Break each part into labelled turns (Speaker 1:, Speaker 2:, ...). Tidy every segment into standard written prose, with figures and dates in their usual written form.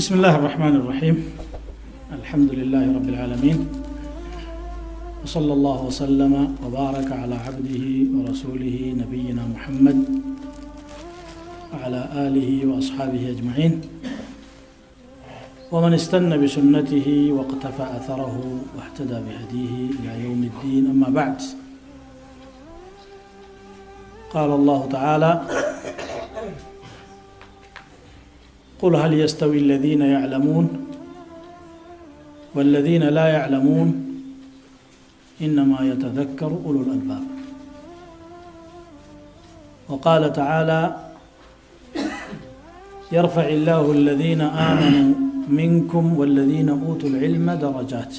Speaker 1: بسم الله الرحمن الرحيم الحمد لله رب العالمين وصلى الله وسلم وبارك على عبده ورسوله نبينا محمد وعلى آله وأصحابه أجمعين ومن استنى بسنته واقتفى أثره واهتدى بهديه إلى يوم الدين أما بعد قال الله تعالى قل هل يستوي الذين يعلمون والذين لا يعلمون إنما يتذكر أولو الألباب وقال تعالى يرفع الله الذين آمنوا منكم والذين أوتوا العلم درجات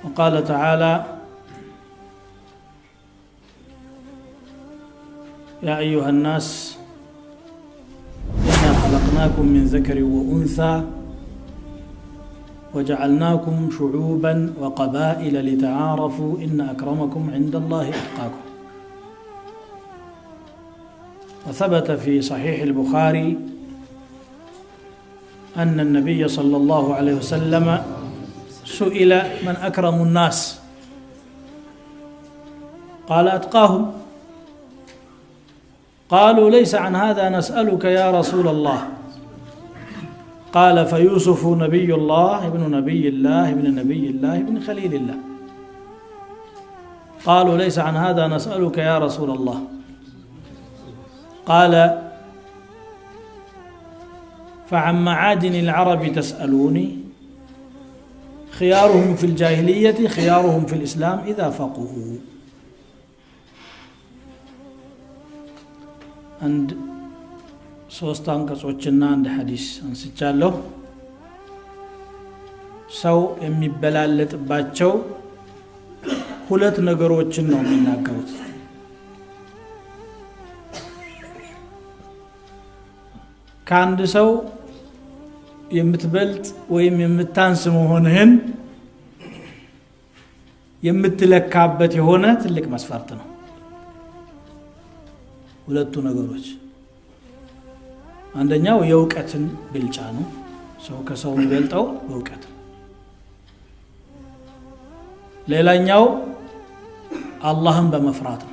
Speaker 1: وقال تعالى يا أيها الناس إنا خلقناكم من ذكر وأنثى وجعلناكم شعوبا وقبائل لتعارفوا إن أكرمكم عند الله أتقاكم وثبت في صحيح البخاري أن النبي صلى الله عليه وسلم سئل من أكرم الناس قال أتقاهم قالوا ليس عن هذا نسألك يا رسول الله قال فيوسف نبي الله ابن نبي الله ابن نبي الله ابن خليل الله قالوا ليس عن هذا نسألك يا رسول الله قال فعن معادن العرب تسألوني خيارهم في الجاهلية خيارهم في الإسلام إذا فقهوا عند ሶስት አንቀጾችና አንድ ሐዲስ አንስቻለሁ ሰው የሚበላለጥባቸው ሁለት ነገሮችን ነው የሚናገሩት ከአንድ ሰው የምትበልጥ ወይም የምታንስ መሆንህን የምትለካበት የሆነ ትልቅ መስፈርት ነው ሁለቱ ነገሮች አንደኛው የእውቀትን ብልጫ ነው ሰው ከሰው የሚበልጠው በእውቀት ሌላኛው አላህን በመፍራት ነው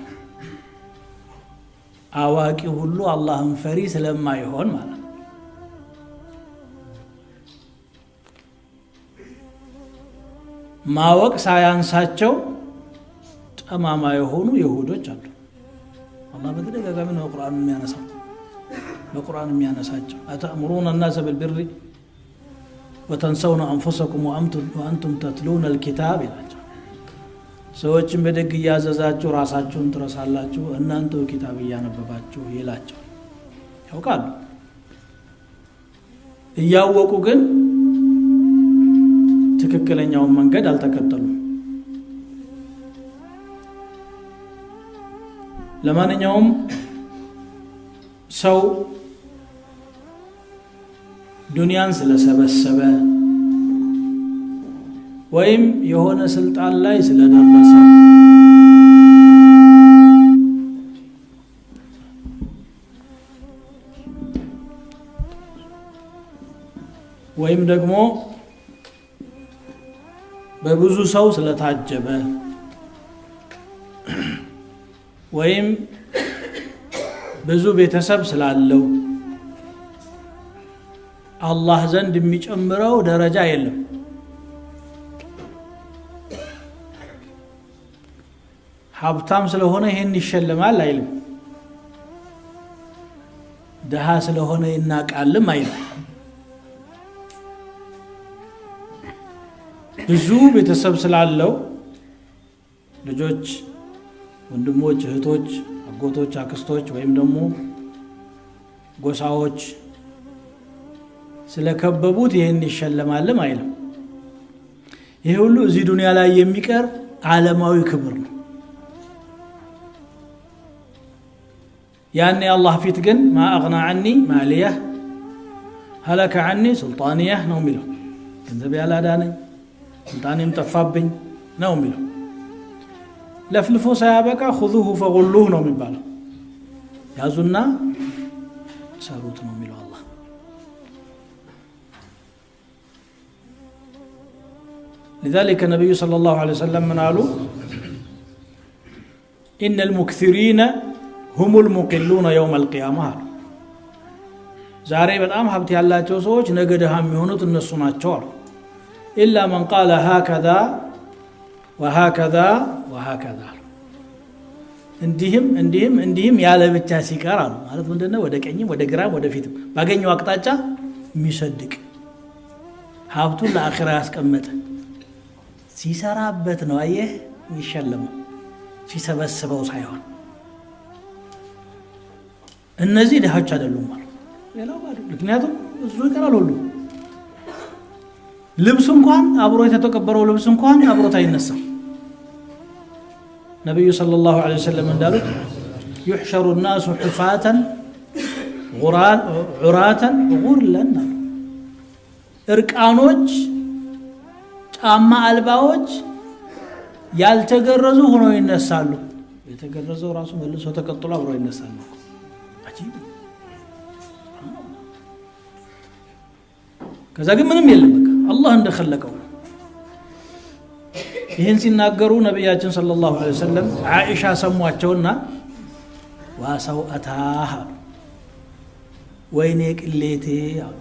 Speaker 1: አዋቂ ሁሉ አላህን ፈሪ ስለማይሆን ማለት ነው ማወቅ ሳያንሳቸው ጠማማ የሆኑ ይሁዶች አሉ አላህ በተደጋጋሚ ነው ቁርአን የሚያነሳው በቁርአን የሚያነሳቸው አተእምሩነ الناس بالبر وتنسون انفسكم وانتم تتلون الكتاب ይላቸው ሰዎችን በደግ ያዘዛችሁ ራሳችሁን ትረሳላችሁ እናንተው ኪታብ ያነበባችሁ ይላቸው ያውቃሉ እያወቁ ግን ትክክለኛውን መንገድ አልተከተሉም ለማንኛውም ሰው ዱንያን ስለሰበሰበ ወይም የሆነ ስልጣን ላይ ስለደረሰ ወይም ደግሞ በብዙ ሰው ስለታጀበ ወይም ብዙ ቤተሰብ ስላለው አላህ ዘንድ የሚጨምረው ደረጃ የለም ሀብታም ስለሆነ ይሄን ይሸለማል አይልም ደሃ ስለሆነ ይናቃልም አይልም ብዙ ቤተሰብ ስላለው ልጆች ወንድሞች እህቶች አጎቶች አክስቶች ወይም ደግሞ ጎሳዎች ስለከበቡት ይሄን ይሸለማልም አይልም ይሄ ሁሉ እዚህ ዱንያ ላይ የሚቀር ዓለማዊ ክብር ነው ያኔ አላህ ፊት ግን ما اغنى عني ماليه هلك عني سلطانيه ነው የሚለው ገንዘብ ያላዳነኝ ስልጣኔም ጠፋብኝ ነው የሚለው ለፍልፎ ሳያበቃ خذوه فغلوه ነው የሚባለው ያዙና ሰሩት ነው የሚለው አላህ لذلك النبي صلى الله عليه وسلم قالوا إن المكثرين هم المقلون يوم القيامة ዛሬ በጣም ሀብት ያላቸው ሰዎች ነገ ደሃ የሚሆኑት እነሱ ናቸው إلا من قال هكذا وهكذا وهكذا እንዲህም ያለ ብቻ ሲቀር አሉ ማለት ምንድነው ወደ ቀኝም ወደ ግራም ወደ ፊትም ባገኘው አቅጣጫ የሚሰድቅ ሀብቱን ለአኺራ ያስቀመጠ ሲሰራበት ነው አየህ የሚሸለመው ሲሰበስበው ሳይሆን እነዚህ ደሃች አይደሉም ማለት ሌላው ማለት ምክንያቱም እሱ ይቀራል ሁሉ ልብስ እንኳን አብሮ የተተቀበረው ልብስ እንኳን አብሮት አይነሳም ነብዩ ሰለላሁ ዐለይሂ ወሰለም እንዳሉት يحشر الناس حفاة عراة غرلا እርቃኖች ጫማ አልባዎች ያልተገረዙ ሆነው ይነሳሉ የተገረዘው ራሱ መልሶ ተቀጥሎ አብሮ ይነሳሉ አጂብ ከዛ ግን ምንም የለም በቃ አላህ እንደخلቀው ይሄን ሲናገሩ ነብያችን ሰለላሁ ዐለይሂ ወሰለም አኢሻ ሰሟቸውና ዋሳው አታህ ወይኔ ቅሌቴ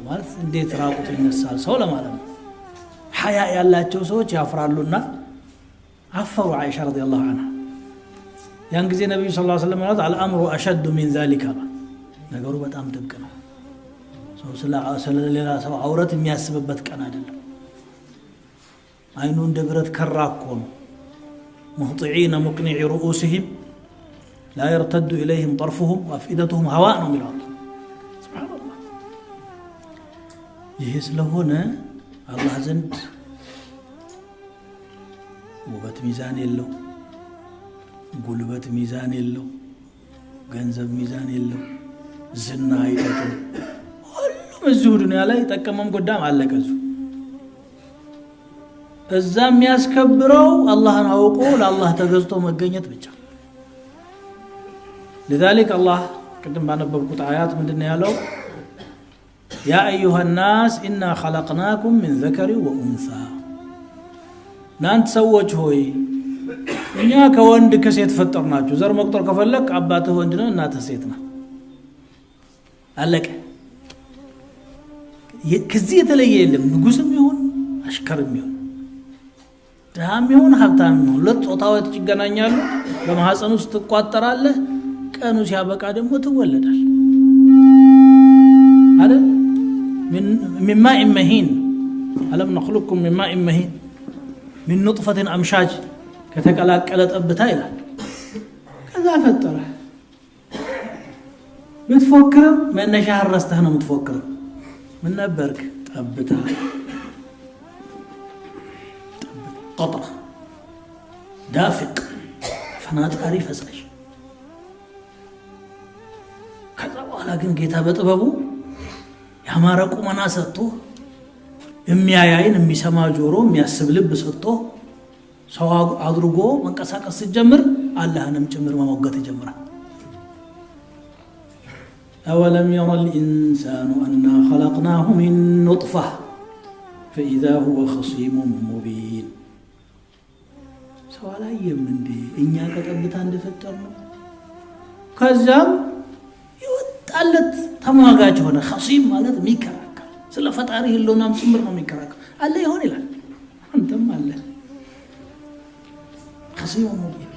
Speaker 1: ማለት እንዴት ራቁት ይነሳል ሰው ለማለት ነው ሐያ ያላቸው ሰዎች ያፍራሉና አፈሩ አኢሻ ረዲየላሁ ዐንሃ ያን ጊዜ ነብዩ ሰለላሁ ዐለይሂ ወሰለም ማለት አልአምሩ አሸድ من ذلك ነገሩ በጣም ጥብቅ ነው ሰው ስለሌላ ሰው አውረት የሚያስብበት ቀን አይደለም አይኑ እንደ ብረት ከራኮ ነው مهطعين مقنعي رؤوسهم لا يرتد إليهم طرفهم وأفئدتهم هواء من الله سبحان الله يهز لهنا الله زند وبت ميزان يلو قلبت ميزان يلو ገንዘብ ሚዛን የለው ዝና አይጠቅም ሁሉም እዚሁ ዱንያ ላይ ተቀመም ጎዳም አለቀዙ እዛ የሚያስከብረው አላህን አውቆ ለአላህ ተገዝቶ መገኘት ብቻ لذلك الله قدم ባነበብኩት አያት ምንድነው ያለው يا ايها الناس انا خلقناكم من ذكر وانثى እናንተ ሰዎች ሆይ እኛ ከወንድ ከሴት ፈጠርናችሁ ዘር መቁጠር ከፈለክ አባትህ ወንድ ነው እናትህ ሴት ናት አለቀ ከዚህ የተለየ የለም ንጉስም ይሁን አሽከርም ይሁን ደሃም ይሁን ሀብታም ይሁን ለጾታዎች ይገናኛሉ በማህፀን ውስጥ ትቋጠራለህ ቀኑ ሲያበቃ ደግሞ ትወለዳል አይደል من ماء مهين ألم نخلقكم من ماء مهين من نطفة أمشاج ከተቀላቀለ ጠብታ ይላል ከዛ ፈጠረ ምትፎክር መነሻህ ረስተህ ነው ምትፎክር ምን ነበርክ ጠብታ قطره دافق ፈናጣሪ ፈሳሽ ከዛ በኋላ ግን ጌታ በጥበቡ ያማረ ቁመና ሰጥቶ የሚያያይን የሚሰማ ጆሮ የሚያስብ ልብ ሰጥቶ ሰው አድርጎ መንቀሳቀስ ሲጀምር አላህንም ጭምር መሞገት ይጀምራል أولم يرى الإنسان أنا خلقناه من نطفة فإذا هو خصيم مبين سوالا يمندي إنيا كتبت عند فترنا كذاب يوتالت تماغاج هنا خصيم مالت ميكراك سلا فتاريه اللو نام سمر ميكراك الله يهوني لك أنتم الله خصيم مبين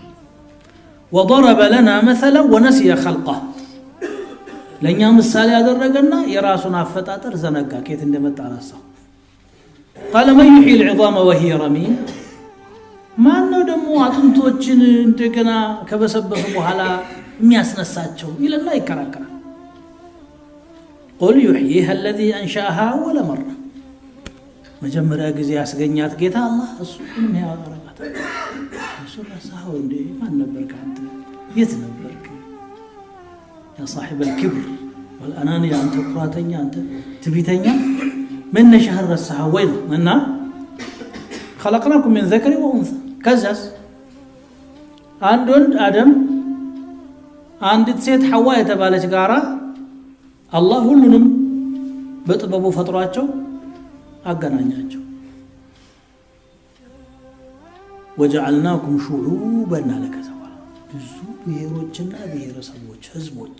Speaker 1: وضرب لنا مثلا ونسي خلقه ለኛ ምሳሌ ያደረገና የራሱን አፈጣጠር ዘነጋ ከየት እንደመጣ አላሰው قال من يحيي العظام وهي رميم ማን ነው ደግሞ አጥንቶችን እንደገና ከበሰበሰ በኋላ የሚያስነሳቸው ይለና ይከራከራል قل يحييها الذي انشاها اول مره መጀመሪያ ጊዜ ያስገኛት ጌታ አላህ እሱ ምን ያደርጋት እሱ ለሳው እንደ ማን ነበርክ አንተ የት ነበርክ يا صاحب الكبر والأنانية أنت كراتنيا أنت تبيتنيا من شهر السحا وين منا خلقناكم من ذكر وأنثى كزاز عند آدم عند سيد حواء تبالج قارا አላህ ሁሉንም በጥበቡ ፈጥሯቸው አገናኛቸው። ወጀዐልናኩም ሹዑበን አለ። ከዛ ብዙ ብሔሮችና ብሔረሰቦች፣ ህዝቦች፣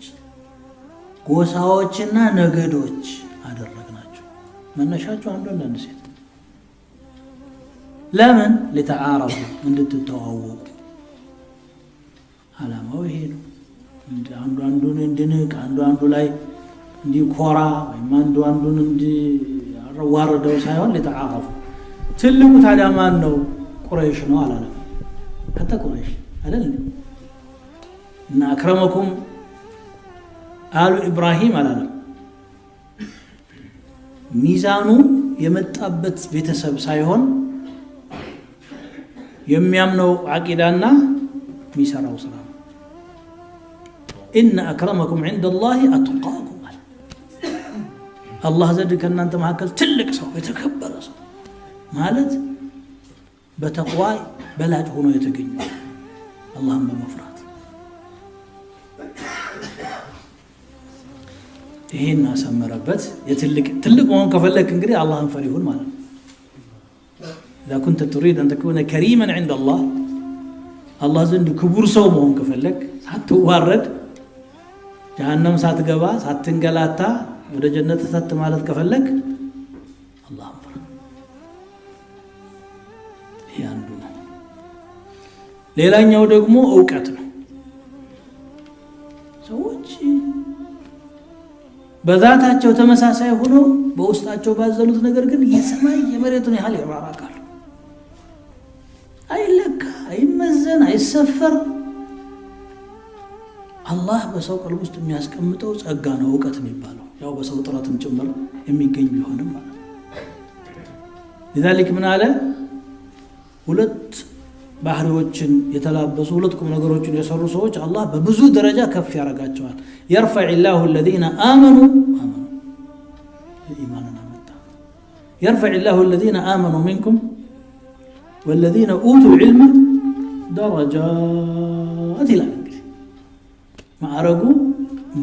Speaker 1: ጎሳዎችና ነገዶች አደረግናቸው። መነሻቸው አንዱ አንድ ሴት ለምን ለተዓረፉ እንድትተዋወቁ። ዓላማው ይሄ ነው። አንዱ አንዱን እንድንቅ፣ አንዱ ላይ እንዲኮራ ወይም አንዱን እንዲዋረደው ሳይሆን ለተዓረፉ። ትልቁ ታዲያ ማን ነው? ቁረይሽ ነው አላለም? حتى ቁረይሽ አይደል? እና አክረመኩም አሉ ኢብራሂም አላለም? ሚዛኑ የመጣበት ቤተሰብ ሳይሆን የሚያምነው አቂዳና የሚሰራው ስራ። ኢነ አክረመኩም ዐንደላሂ አትቃኩም አለ። አላህ ዘንድ ከእናንተ መካከል ትልቅ ሰው የተከበረ ሰው ማለት በተቅዋ በላጭ ሆኖ የተገኘው አላህን በመፍራት። ይሄን አሰመረበት። ትልቅ መሆን ከፈለክ እንግዲህ አላህን ፈሪ ሁን ማለት ነው። إذا كنت تريد أن تكون كريما عند الله الله زند كبر صومهم كفلك ساتوارد جهنم ساتقبا ساتنقلاتا ودا جنة ساتمالت كفلك الله أكبر. هي عندنا ሌላኛው ደግሞ ዕውቀት ነው። ሰዎች በዛታቸው ተመሳሳይ ሆኖ በውስጣቸው ባዘሉት ነገር ግን የሰማይ የመሬቱን ያህል ይራራቃሉ። አይለካ፣ አይመዘን፣ አይሰፈር። አላህ በሰው ቀልብ ውስጥ የሚያስቀምጠው ጸጋ ነው ዕውቀት የሚባለው። ያው በሰው ጥረትም ጭምር የሚገኝ ቢሆንም ማለት ነው። لذلك ምን አለ? ሁለት ባህሪዎችን የተላበሱ ሁለት ቁም ነገሮችን የሰሩ ሰዎች አላህ በብዙ ደረጃ ከፍ ያረጋቸዋል። يرفع الله الذين آمنوا إيماننا متى يرفع الله الذين آمنوا منكم والذين أوتوا العلم درجات إلى እንግዲህ ማዕረጉ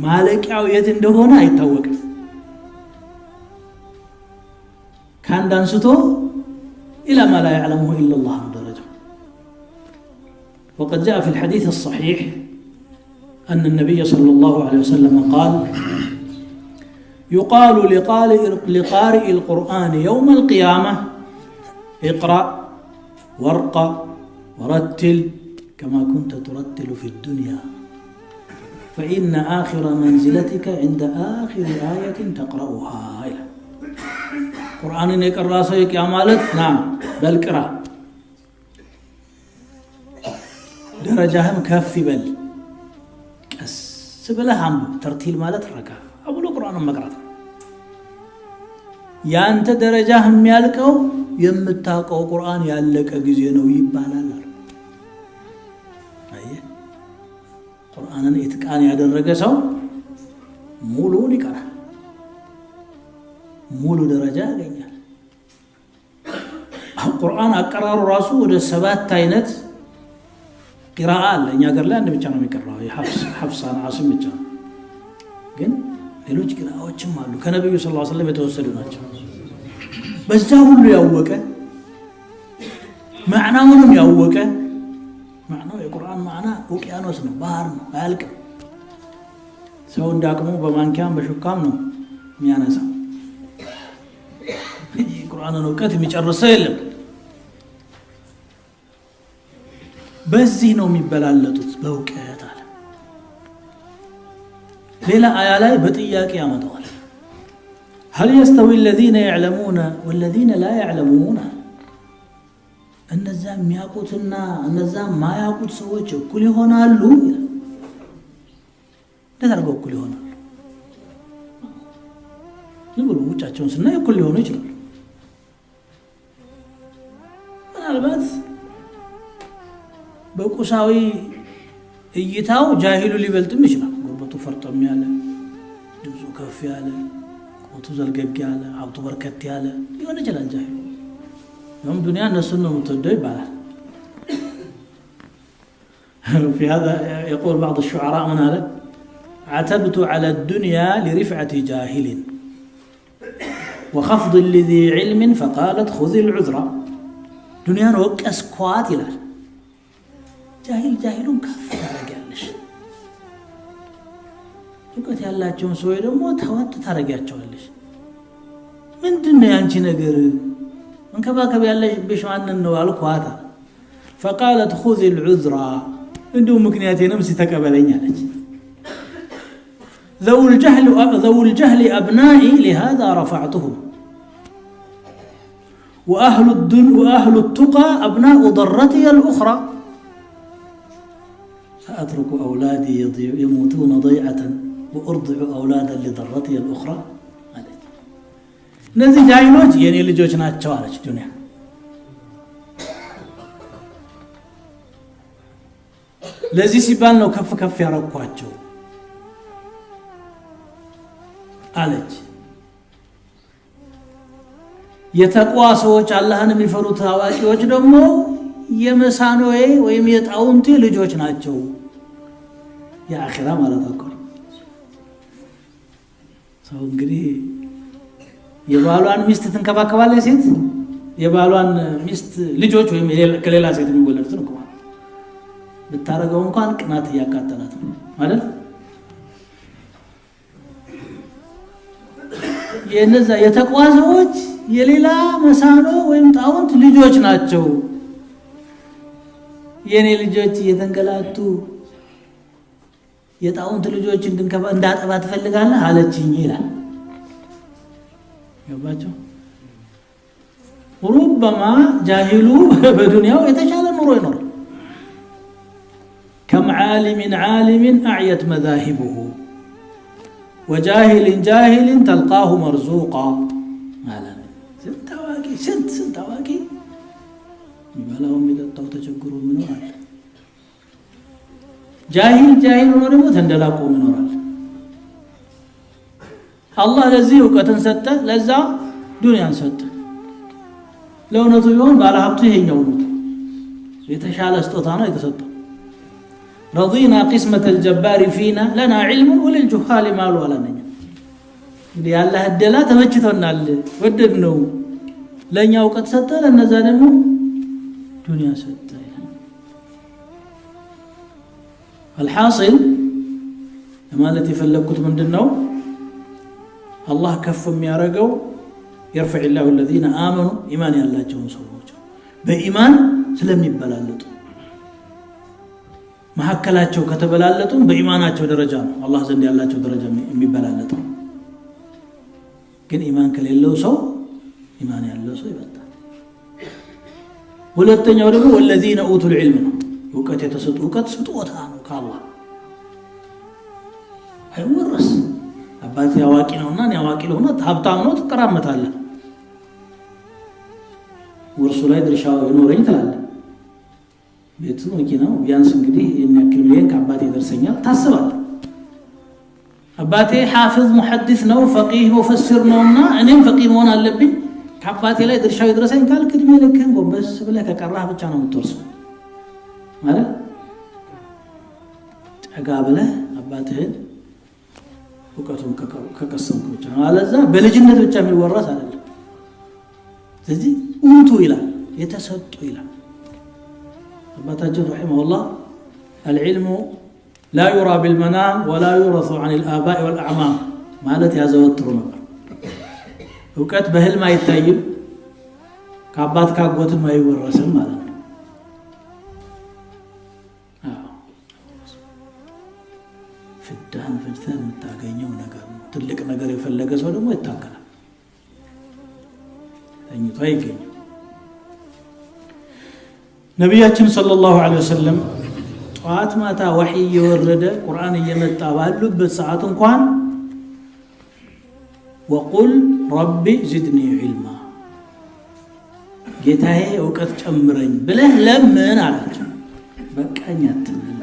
Speaker 1: ማለቂያው የት እንደሆነ አይታወቅም። ከአንድ አንስቶ إلى ما لا يعلمه إلا الله درجة. وقد جاء في الحديث الصحيح أن النبي صلى الله عليه وسلم قال يقال لقارئ القرآن يوم القيامة اقرأ وارقى ورتل كما كنت ترتل في الدنيا فإن آخر منزلتك عند آخر آية تقرأها. قرآن يقرأ سيك يا مالك نعم بل قرأ درجهم كف بل سبله هم ترتيل مالت ركع أقول قرآن مقرأ يا أنت درجهم يالكو يمتاقو قرآن يالك أجزينو يبالا أيه قرآن إتقان يدرج سو مولو نقرأ مولو درجة لينيال القرآن أقرار راسو وده سبات تاينت قراءة لأن يقر لا أنه بيجانا ميقرأ حفص عن عاصم بيجانا ግን ሌሎች ቅራዎችም አሉ ከነብዩ ሰለላሁ ዐለይሂ ወሰለም የተወሰዱ ናቸው። በዛ ሁሉ ያወቀ ማዕናውንም ያወቀ ማዕናው የቁርአን ማዕና ውቅያኖስ ነው፣ ባህር ነው፣ አያልቅም። ሰው እንዳቅሙ በማንኪያም በሹካም ነው የሚያነሳው። የቁርአንን እውቀት የሚጨርሰው የለም። በዚህ ነው የሚበላለጡት በእውቀት አለ። ሌላ አያ ላይ በጥያቄ ያመጣዋል። هل يستوي الذين يعلمون والذين لا يعلمون እነዛ የሚያውቁትና እነዛ ማያውቁት ሰዎች እኩል ይሆናሉ? ተደርገው እኩል ይሆናሉ? ዝም ብሎ ውጫቸውን ስናይ እኩል ሊሆኑ ይችላሉ። ምናልባት በቁሳዊ እይታው ጃሂሉ ሊበልጥም ይችላል። ጉልበቱ ፈርጠም ያለ፣ ድምፁ ከፍ ያለ፣ ቁመቱ ዘልገግ ያለ፣ ሀብቱ በርከት ያለ ሊሆን ይችላል ጃሂሉ። يوم الدنيا الناس انهم متدعي بعد في هذا يقول بعض الشعراء من هذا عتبت على الدنيا لرفعة جاهل وخفض لذي علم فقالت خذ العذر دنيا نوك أسكوات إلال جاهلون كفر ታረጋለሽ እውቀት ያላቸውን ሰው ደግሞ ተወት ታረጋቸዋለሽ ምንድነው ያንቺ ነገር እንከባከብ ያለሽብሽ ማንን ነው አልኳታ فقالت خذ العذر እንደው ምክንያቴንም ሲተቀበለኝ አለች ذو الجهل أبنائي لهذا رفعتهم وأهل التقى أبناء ضرتي الأخرى سأترك أولادي يموتون ضيعة وأرضع أولادا لضرتي الأخرى نزي جايلوج يعني اللي جوجنا تشوارج الدنيا لذي سيبان لو كف ياركواجو አለች የተቋ ሰዎች አላህን የሚፈሩት አዋቂዎች ደግሞ የመሳኖዬ ወይም የጣውንቴ ልጆች ናቸው የአኺራ ማለት ነው ሰው እንግዲህ የባሏን ሚስት ትንከባከባለች ሴት የባሏን ሚስት ልጆች ወይም ከሌላ ሴት የሚወለዱት ነው ብታረገው እንኳን ቅናት ያቃጠላት ነው ማለት የነዛ የተቋዘዎች የሌላ መሳኖ ወይም ጣውንት ልጆች ናቸው የኔ ልጆች የተንገላቱ የጣውንት ልጆች እንዳጠባ ትፈልጋለህ አለችኝ ይላል ያባቸው ربما جاهلو በዱንያው የተሻለ ኑሮ ይኖር كم عالم أعيت مذاهبه وجاهل تلقاه مرزوقا مالا سنت واقي يبلاهم يدطوا تشكروا من ورال جاهل ونرمو تندلاقوا من ورال الله لذي وقتن سته لذا دنيا سته لو نطيون بالا حبته يهኛው ነው የተሻለ ስጦታ ነው የተሰጠው رضينا قسمة الجبار فينا لنا علم وللجهال مال ولا نجا دي الله الدلا تمچتونال وددنو لኛ ወቀት ሰጠ ለነዛ ደግሞ ዱንያ ሰጠ الحاصل ማለት የፈለኩት ምንድነው አላህ ከፍ የሚያረጋው يرفع الله الذين آمنوا إيمان ያላቸውን ሰዎች በኢማን ስለሚበላለጡ መሐከላቸው ከተበላለጡ በኢማናቸው ደረጃ ነው አላህ ዘንድ ያላቸው ደረጃ የሚበላለጡ ግን ኢማን ከሌለው ሰው ኢማን ያለው ሰው ይበልጣል ሁለተኛው ደግሞ والذين اوتوا العلم ነው ወቀት የተሰጡ ወቀት ስጦታ ነው ከአላህ አይወረስ አባቴ ያዋቂ ነውና እኔ ያዋቂ ለሆነ ሀብታም ነው ተቀራመታለህ ወርሱ ላይ ድርሻው ይኖረኝ ትላለህ ቤቱ መኪናው ቢያንስ እንግዲህ የሚያክል ሚሊዮን ከአባቴ ይደርሰኛል ታስባለህ አባቴ حافظ محدث ነው فقيه مفسر ነውና እኔም فقيه መሆን አለብኝ ከአባቴ ላይ ድርሻው ይድረሰኝ ካልክ እድሜ ልክህን ጎንበስ ብለህ ከቀራህ ብቻ ነው የምትወርሰው ማለት ጠጋ ብለህ አባትህን ወቀቱን ከቀሰምክ ብቻ ነው አለዛ በልጅነት ብቻ የሚወራስ አይደለም ስለዚህ ኡቱ ይላል የተሰጡ ይላል أبتاجر رحمه الله العلم لا يرى بالمنام ولا يورث عن الآباء والأعمام مالت يا زوتر نبر وقت بهل ما يتايب كعبات كعبوت ما يورث مالن فدان فدان متاغنيو ነገር ነው ትልቅ ነገር የፈለገ ሰው ደግሞ ይታገላል ተኝቶ አይገኝ ነብያችን ሰለላሁ ዐለይሂ ወሰለም ጧት ማታ ወህይ የወረደ ቁርአን እየመጣ ባሉበት ሰዓት እንኳን ወቁል ረቢ زدني علما ጌታዬ ዕውቀት ጨምረኝ ብለህ ለምን አላቸው በቃኝ አትበል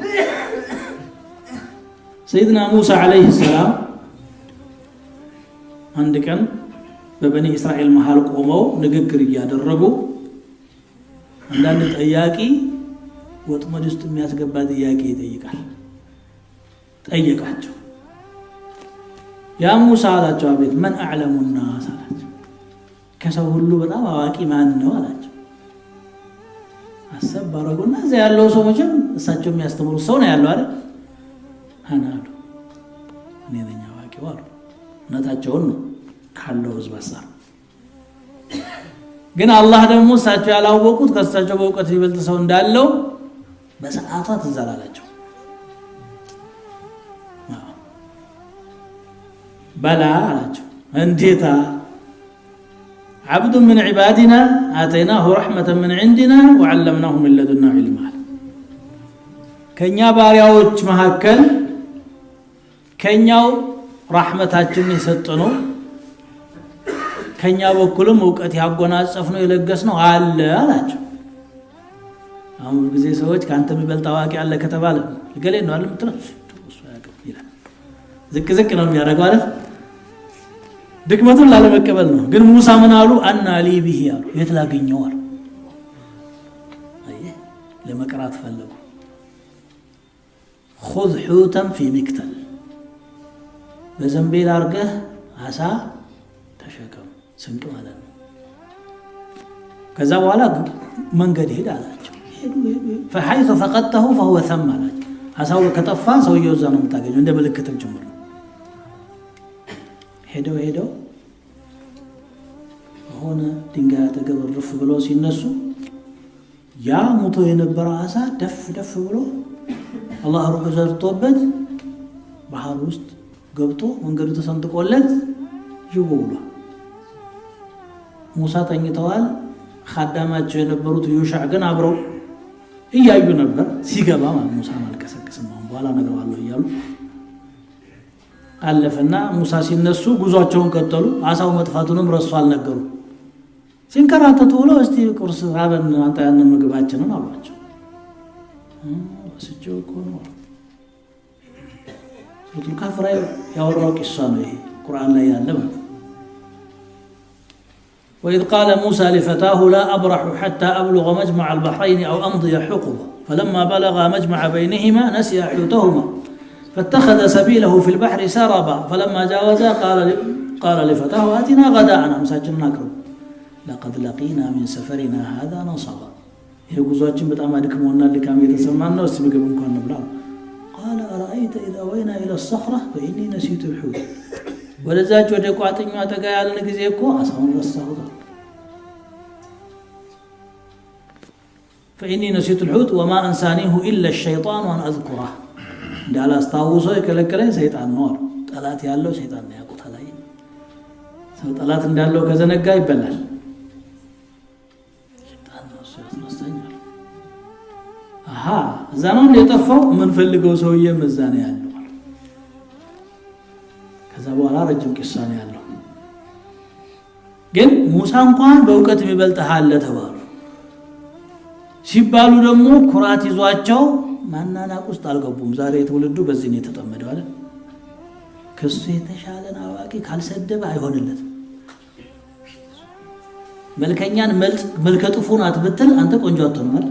Speaker 1: ሰይድና ሙሳ ዐለይሂ ሰላም አንድ ቀን በበኒ እስራኤል መሃል ቆመው ንግግር እያደረጉ አንዳንድ ጥያቄ ወጥመድ ውስጥ የሚያስገባ ጥያቄ ይጠይቃል ጠየቃቸው ያ ሙሳ አላቸው አቤት መን አዕለሙ الناس አላቸው ከሰው ሁሉ በጣም አዋቂ ማን ነው አላቸው አሰብ ባረጉና እዛ ያለው ሰው መቼም እሳቸው የሚያስተምሩ ሰው ነው ያለው አይደል አናሉ እኔ ነኝ አዋቂው አሉ ነታቸውን ነው ካለው ህዝብ አሳር ግን አላህ ደግሞ እሳቸው ያላወቁት ከእሳቸው በእውቀት ይበልጥ ሰው እንዳለው በሰዓቷ ተዛላላቸው በላ አላቸው እንዴታ عبد من عبادنا آتيناه رحمة من عندنا وعلمناه من لدنا علما كنيا بارياوچ መሐከል ከኛው ረህመታችንን የሰጠነው ከኛ በኩልም ዕውቀት ያጎናጸፍነው የለገስነው አለ አላቸው አሁን ጊዜ ሰዎች ካንተ የሚበልጥ አዋቂ አለ ከተባለ ገሌ ነው አይደል ምትለው እሱ ያቀም ይላል ዝቅ ዝቅ ነው የሚያደርገው አይደል ድክመቱን ላለመቀበል ነው ግን ሙሳ ምን አሉ አና ሊ ቢሂ አሉ የት ላገኘው አሉ አየ ለመቅራት ፈለጉ خذ حوتا في مكتل በዘንቤል አርገህ አሳ ተሸከም ስንቅ ማለት ነው ከዛ በኋላ መንገድ ሄድ አላቸው ሄዱ فحيث فقدته فهو ثم አላቸው አሳው ከጠፋ ሰውየው እዛ ነው የምታገኘው እንደ ምልክትም ጭምር ሄደው ሆነ ድንጋይ ተገበርፍ ብሎ ሲነሱ ያ ሙቶ የነበረ አሳ ደፍ ብሎ አላህ ሩቅ ዘርቶበት ባህር ውስጥ ገብቶ መንገዱ ተሰንጥቆለት ይወውላ ሙሳ ተኝተዋል ኻዳማቸው የነበሩት ዩሻዕ ግን አብረው እያዩ ነበር ሲገባ ሙሳ ማልከሰከስም በኋላ ነገርዋለሁ እያሉ አለፈና ሙሳ ሲነሱ ጉዟቸውን ቀጠሉ አሳው መጥፋቱንም ረሱ አልነገሩ ሲንከራተቱ ብለው እስቲ ቁርስ አበን አንተ ያን ምግባችንን አሏቸው ወስጆ ቆኖ ሱረቱል ካፍ ላይ ያወራው ቂሷ ነው ይሄ ቁርአን ላይ ያለ ማለት وإذ قال موسى لفتاه لا أبرح حتى أبلغ مجمع البحرين أو أمضي حقبا فلما بلغا مجمع بينهما نسي حوتهما فاتخذ سبيله في البحر سربا فلما جاوزا قال لفتاه آتنا غداءنا مساجنا كرب لقد لقينا من سفرنا هذا نصبا يغزواتين بتام ادكمونا لكام يتسمعنا وسمغب እንኳን ነብላ قال أرأيت إذا أوينا إلى الصخرة فإني نسيت الحوت ወደዛች ወደ ቋጥኛ ተጋ ያለን ጊዜ እኮ አሳውን ረሳሁት فإني نسيت الحوت وما أنسانيه إلا الشيطان وأن أذكره እንዳላ አስተዋውሰው የከለከለኝ ሰይጣን ነው ጠላት ያለው ሰይጣን ነው ያቆታል አይ ሰው ጠላት እንዳለው ከዘነጋ ይበላል ሰይጣን ነው ያስነሳኛል አሃ እዛ ነው የጠፋው ምን ፈልገው ሰውዬ መዛነ ያለው ከዛ በኋላ ረጅም ቂሳ ነው ያለው ግን ሙሳ እንኳን በእውቀት የሚበልጥሃል ተባሉ ሲባሉ ደግሞ ኩራት ይዟቸው ማናናቅ ውስጥ አልገቡም ዛሬ ትውልዱ በዚህ ነው የተጠመደው አይደል ከሱ የተሻለን አዋቂ ካልሰደበ አይሆንለትም መልከኛን መልከጥፉን አትበትል አንተ ቆንጆ አትሆንም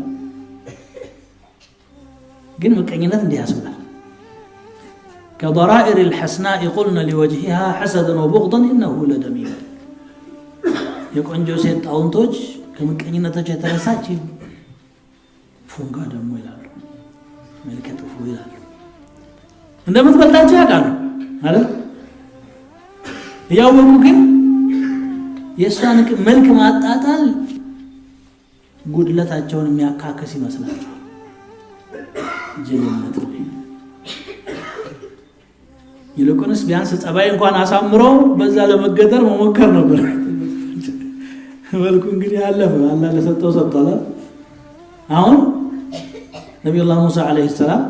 Speaker 1: ግን መቀኝነት እንዲህ ያስብላል كضرائر الحسناء قلنا لوجهها حسدا وبغضا انه لدميم የቆንጆ ሴት ጣውንቶች ከመቀኝነታቸው የተነሳች ፉንጋ ደግሞ ይላሉ መልከጥፉ ይላሉ እንደምትበልጣቸው ያውቃሉ አይደል ያወቁ ግን የሷን መልክ ማጣጣል ጉድለታቸውን የሚያካክስ ይመስላቸዋል ጀነነት ነው ይልቁንስ ቢያንስ ጸባይ እንኳን አሳምረው በዛ ለመገጠር መሞከር ነበር መልኩ እንግዲህ አለፈ አላህ ለሰጠው ሰጥቷል አሁን ነብዩላህ ሙሳ አለይሂ ሰላም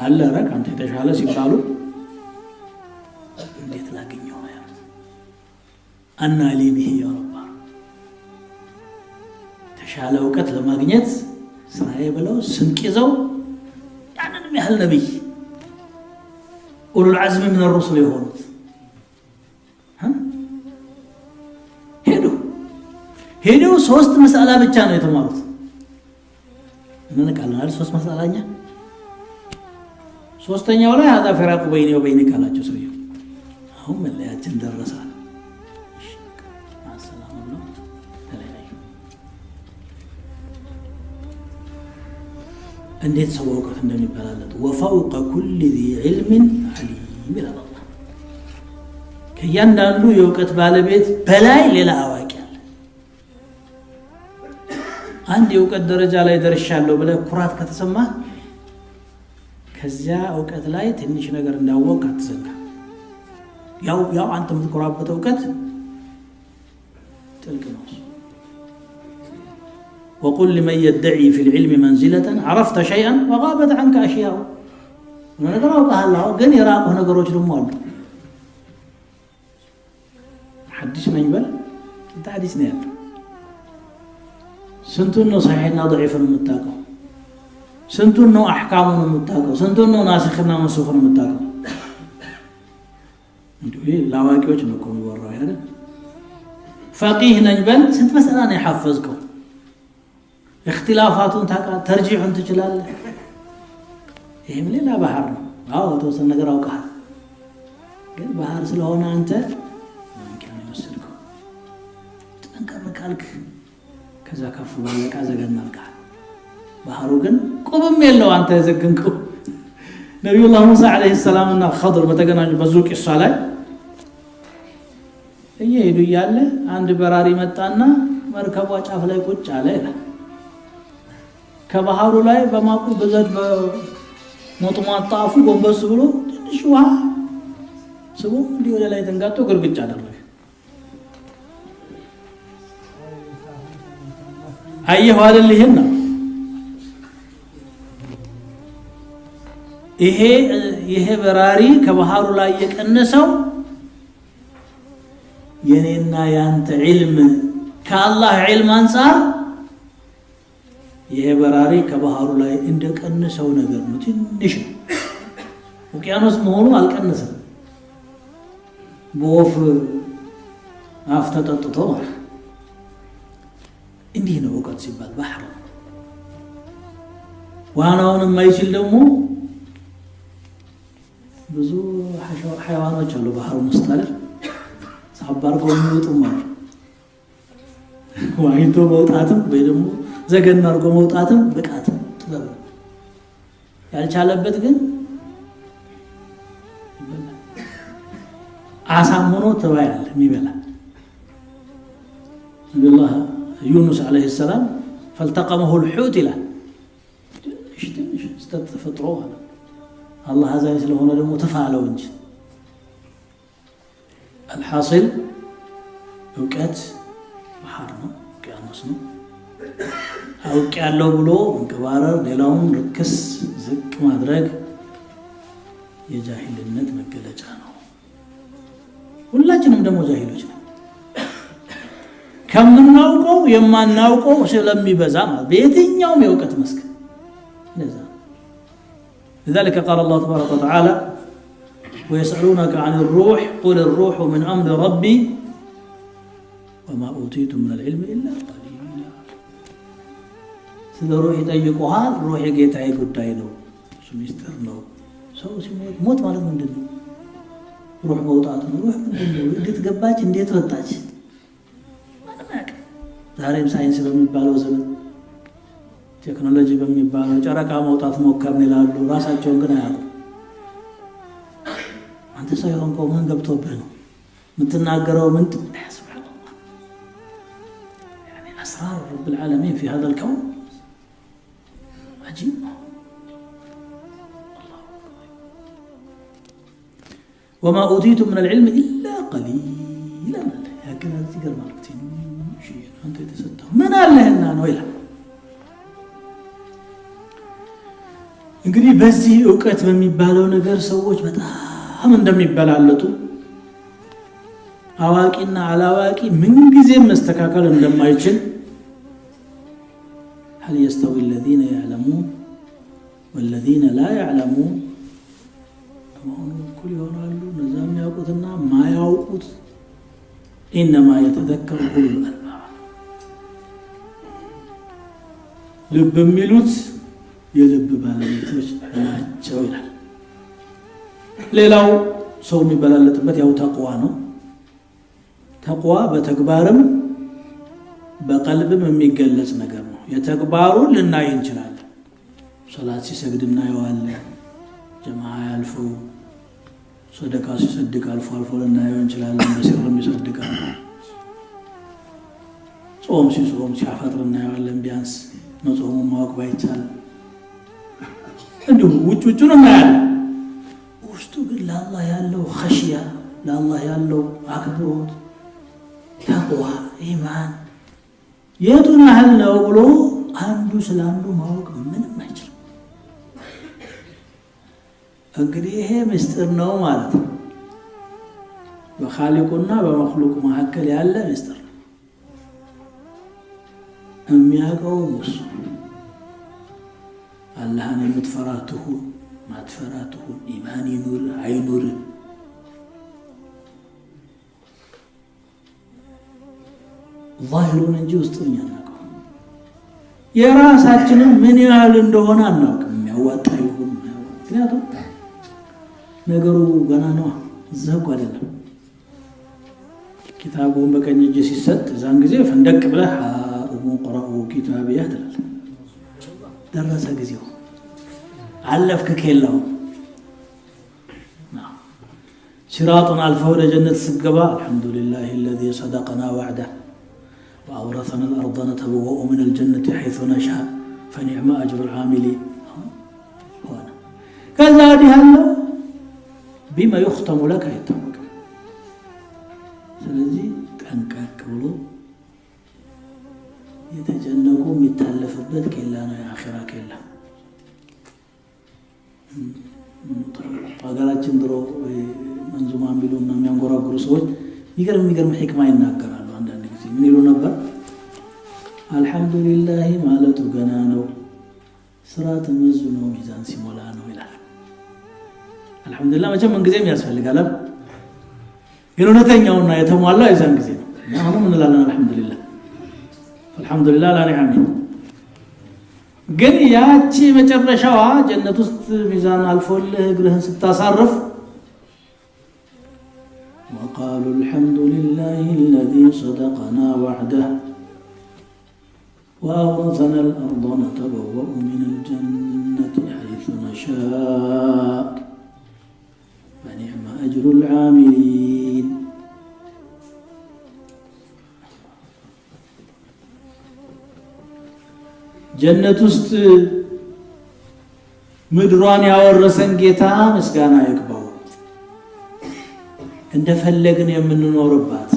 Speaker 1: አለረክ አንተ ተሻለ ሲባሉ እንዴት ላገኘው ነው አና ሊ ቢሂ ያ ረብ ተሻለ ዕውቀት ለማግኘት ስራዬ ብለው ስንቅ ይዘው ያንንም ያህል ነብይ ኡሉል ዐዝም من الرسل የሆኑት ሄደው ሶስት መስአላ ብቻ ነው የተማሩት ምን ቃልናል ሶስት መስአላኛ ሶስተኛው ላይ هذا فراق بيني وبينك አላቸው ሰውየው አሁን መለያችን ደረሳል ሰላም ነው ተለያዩ እንዴት ሰው እውቀት እንደሚበላለጥ وفوق كل ذي علم عليم ይላል አላህ ከእያንዳንዱ የእውቀት ባለቤት በላይ ሌላ አዋቂ አለ አንድ የእውቀት ደረጃ ላይ ደርሻለሁ ብለህ ኩራት ከተሰማ ከዚያ እውቀት ላይ ትንሽ ነገር እንዳወቅ አትዘንጋ ያው አንተ የምትኮራበት እውቀት ጥልቅ ነው وقل لمن يدعي في العلم منزلة عرفت شيئا وغابت عنك أشياء ونقرأ الله ግን የራቁህ ነገሮች ደግሞ አሉ حديث ነኝ በል እንት ሐዲስ ነው ያለው ስንቱን ነው صحيحና ضعيفን የምታውቀው ስንቱን ነው አህካሙን የምታውቀው ስንቱን ነው ናሲኽና መንሱኽን የምታውቀው እንዴ ላዋቂዎች ነው የሚወራው አይደል فقيه ነኝ በል ስንት መስአላ ነው የሐፈዝከው اختلافاتون ታውቃለህ ተርጂሑን ትችላለህ ይሄም ሌላ ባህር ነው አዎ ተወሰነ ነገር አውቃለህ ግን ባህር ስለሆነ አንተ ማንቂያን ወሰድከው ጠንከር ካልክ ከዛ ከፍ ባለቃ ዘገናልካ ባህሩ ግን ቆብም የለው አንተ ዘገንከው ነብዩላህ ሙሳ አለይሂ ሰላም እና ኸድር በተገናኙ በዙቅ ቂሷ ላይ እየሄዱ ያለ አንድ በራሪ መጣና መርከቧ ጫፍ ላይ ቁጭ አለ ይላል ከባህሩ ላይ በማቁ በዘት በሞጥማጣፉ ጎንበስ ብሎ ትንሽ ውሃ ስቦ እንዲህ ወደ ላይ ተንጋጦ ግርግጫ አደረገ አየሁ አይደል ይሄ በራሪ ከባህሩ ላይ የቀነሰው የኔና ያንተ ዒልም ከአላህ ዒልም አንፃር ይሄ በራሪ ከባህሩ ላይ እንደቀነሰው ነገር ነው ትንሽ ውቅያኖስ መሆኑ አልቀነሰም በወፍ አፍ ተጠጥቶ ማለት እንዲህ ነው እውቀት ሲባል ባህር ዋናውን የማይችል ደግሞ ብዙ ሐይዋኖች አሉ ባህሩ ውስጥ አይደል ሳባርገው የሚወጡም አሉ ዋይቶ መውጣትም ወይ ደግሞ ዘገን አርጎ መውጣትም ብቃት ጥበብ ያልቻለበት ግን አሳምኖ ተባያል የሚበላ ነብዩላህ ዩኑስ አለይሂ ሰላም فالتقمه الحوت الى እሽትንሽ ተፈጥሮ ማለት አላህ አዛኝ ስለሆነ ደግሞ ተፋለው እንጂ الحاصل እውቀት ባህር ነው ውቅያኖስ ነው አውቅ ያለው ብሎ እንከባረር ሌላውን ርክስ ዝቅ ማድረግ የጃሂልነት መገለጫ ነው ሁላችንም ደግሞ ጃሂሎች ነን ከምናውቀው የማናውቀው ስለሚበዛ ማለት በየትኛውም የእውቀት መስክ ለዛ لذلك قال الله تبارك وتعالى ويسألونك عن الروح قل الروح من أمر ربي وما أوتيتم من العلم إلا قليلا ስለ ሩህ ይጠይቁሃል ሩህ የጌታዬ ጉዳይ ነው እሱ ሚስጥር ነው ሰው ሲሞት ሞት ማለት ምንድነው ሩህ መውጣት ነው ሩህ ምንድነው እንዴት ገባች እንዴት ወጣች ማንናቅ ዛሬም ሳይንስ በሚባለው ዘመን ቴክኖሎጂ በሚባለው ጨረቃ መውጣት ሞከርን ይላሉ ራሳቸውን ግን አያውቁም አንተ ሰው የሆንከው ምን ገብቶብህ ነው የምትናገረው ምን سبحان الله يعني أسرار رب العالمين في هذا الكون عجيب الله وما أوتيتم من العلم إلا قليلا هكذا تقر مالكتين شيء أنت يتسدى من الله إننا نويلا እንግዲህ በዚህ ዕውቀት በሚባለው ነገር ሰዎች በጣም እንደሚበላለጡ አዋቂና አላዋቂ ምን ጊዜም መስተካከል እንደማይችል هل يستوي الذين يعلمون والذين لا يعلمون አሁን ኩል ይሆናሉ ነዛም ያውቁትና ማያውቁት انما يتذكر اولو الالباب ልብ የሚሉት የልብ ባለቤቶች ናቸው ይላል ሌላው ሰው የሚበላለጥበት ያው ተቅዋ ነው። ተቅዋ በተግባርም በቀልብም የሚገለጽ ነገር ነው። የተግባሩን ልናይ እንችላለን። ሶላት ሲሰግድ እናየዋለን። ጀማዓ ያልፈው ሰደቃ ሲሰድቅ አልፎ አልፎ ልናየው እንችላለን። በስርም ይሰድቃል። ጾም ሲጾም ሲያፈጥር እናየዋለን። ቢያንስ መጾሙን ማወቅ ባይቻል እንዲሁ ውጭውን እናያለን። ውስጡ ግን ለአላህ ያለው ኸሽያ፣ ለአላህ ያለው አክብሮት፣ ተቅዋ፣ ኢማን የቱን ያህል ነው ብሎ አንዱ ስለ አንዱ ማወቅ ምንም አይችልም። እንግዲህ ይሄ ምስጢር ነው ማለት ነው። በኻሊቁና በመኽሉቅ መካከል ያለ ምስጢር ነው። የሚያውቀው እሱ አላህን የምትፈራ ትሁን ማትፈራ ትሁን፣ ኢማን ይኑር አይኑር፣ ዛሂሩን እንጂ ውስጡን አናውቀው። የራሳችንን ምን ያህል እንደሆነ አናውቅም። የሚያዋጣ ይሁን ምክንያቱም ነገሩ ገና ነው። እዛ እኮ አይደለም ኪታቡን በቀኝ እጅ ሲሰጥ እዛን ጊዜ ፈንደቅ ብለህ ቁረኡ ኪታቢያ ትላለህ። ደረሰ ጊዜው አለፍክ ኬላው ሲራጡን አልፈው ወደ ጀነት ስገባ አልሐምዱሊላህ الذي صدقنا وعده وأورثنا الأرض نتبوأ من الجنة حيث نشاء فنعم أجر العاملين كذا هذه بما يختم لك يتوقع ስለዚህ ጠንቀቅ ብሎ የተጨነቁ የሚታለፍበት ኬላ ነው የአኺራ ኬላ። ሀገራችን ድሮ መንዙማ የሚሉና የሚያንጎራጉሩ ሰዎች የሚገርም ሒክማ ይናገራሉ። አንዳንድ ጊዜ ምን ይሉ ነበር? አልሐምዱሊላህ ማለቱ ገና ነው፣ ስራ ተመዝኖ ሚዛን ሲሞላ ነው ይላል። አልሐምዱሊላህ መቼም ምን ጊዜም ያስፈልጋል። ግን እውነተኛውና የተሟላው የዛን ጊዜ ነው። አሁንም እንላለን አልሐምዱሊላህ አልሐምዱሊላህ ላኒዓሚ። ግን ያቺ መጨረሻዋ ጀነት ውስጥ ሚዛን አልፎልህ እግርህን ስታሳርፍ وقالوا الحمد لله الذي صدقنا وعده وأورثنا الأرض نتبوأ من الجنة حيث نشاء فنعم أجر العاملين. ጀነት ውስጥ ምድሯን ያወረሰን ጌታ ምስጋና ይግባው። እንደፈለግን የምንኖርባት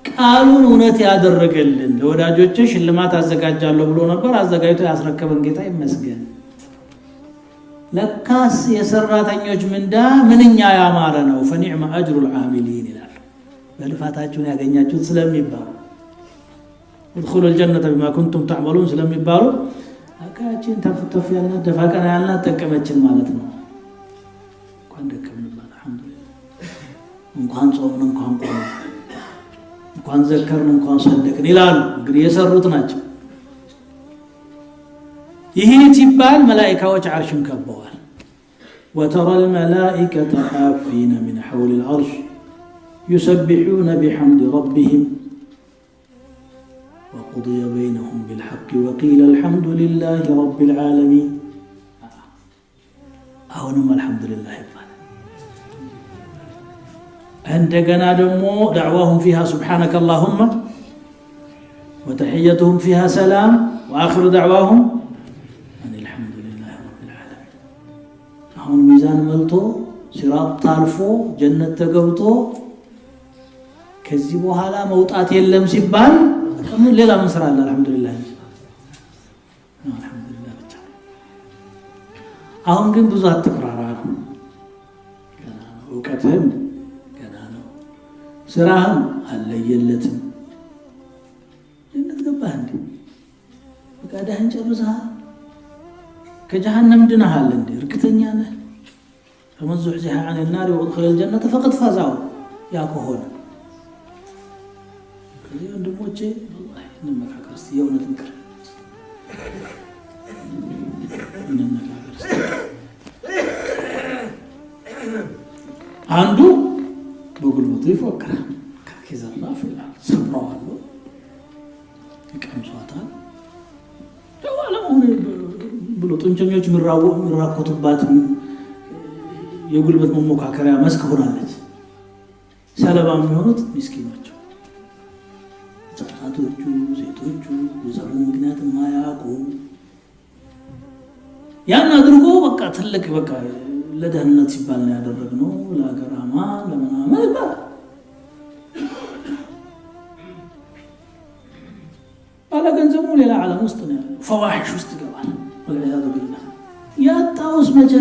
Speaker 1: ቃሉን እውነት ያደረገልን ለወዳጆቼ ሽልማት አዘጋጃለሁ ብሎ ነበር። አዘጋጅቶ ያስረከበን ጌታ ይመስገን። ለካስ የሰራተኞች ምንዳ ምንኛ ያማረ ነው። ፈኒዕመ አጅሩል ዓሚሊን ይላል። በልፋታችሁን ያገኛችሁት ስለሚባሉ ادخلوا الجنة بما كنتم تعملون ስለሚባሉ አካችን ተፍተፍ ያልና ደፋቀና ያልና ተቀመጭን ማለት ነው። እንኳን ደከምንባት አልሐምዱሊላህ። እንኳን ጾምን እንኳን ዘከርን እንኳን ሰደቅን ይላሉ። እንግዲህ የሰሩት ናቸው። ይሄ ሲባል መላእክቶች አርሽን ከበዋል። وترى الملائكة حافين من حول العرش يسبحون بحمد ربهم وقضي بينهم بالحق وقيل الحمد لله رب العالمين. أهونم الحمد لله يبقى. عندنا دمو دعواهم فيها سبحانك اللهم وتحيتهم فيها سلام وآخر دعواهم أن الحمد لله رب العالمين. أهون ميزان ملتو صراط طالفو جنة تقبطو كذبوا هلا موطات يلم سبان كم ليلة من سرعة الحمدلله الحمدلله بتاع أهم كن بزات تكراران كنانو وكتهم كنانو سرعهم اللي يلتم جنة قبهندي بقاده هنجرزها كجهنم دنها لندي ركتني أنا فمن زحزح عن النار وادخل الجنة فقد فازوا يا كهون ወንድሞቼ والله እንመካከር እስቲ የእውነት ምክር እንነጋገር እስቲ አንዱ በጉልበቱ ይፎክራል ከኪዛና ፍላል ሰብረዋል ይቀምሷታል ደዋለውን ብሎ ጡንቸኞች ምራቆቱባት የጉልበት መሞካከሪያ መስክ ሆናለች ሰለባ የሚሆኑት ምስኪኖች ህፃናቶቹ ሴቶቹ የሰሩ ምክንያት ማያውቁ ያን አድርጎ በቃ ትልቅ በቃ ለደህንነት ሲባል ነው ያደረግነው ለሀገር አማን ለምናምን ይባላል ባለ ገንዘቡ ሌላ ዓለም ውስጥ ነው ያለው ፈዋሂሽ ውስጥ ይገባል ወለያዙ ቢላህ ያጣውስ መቼ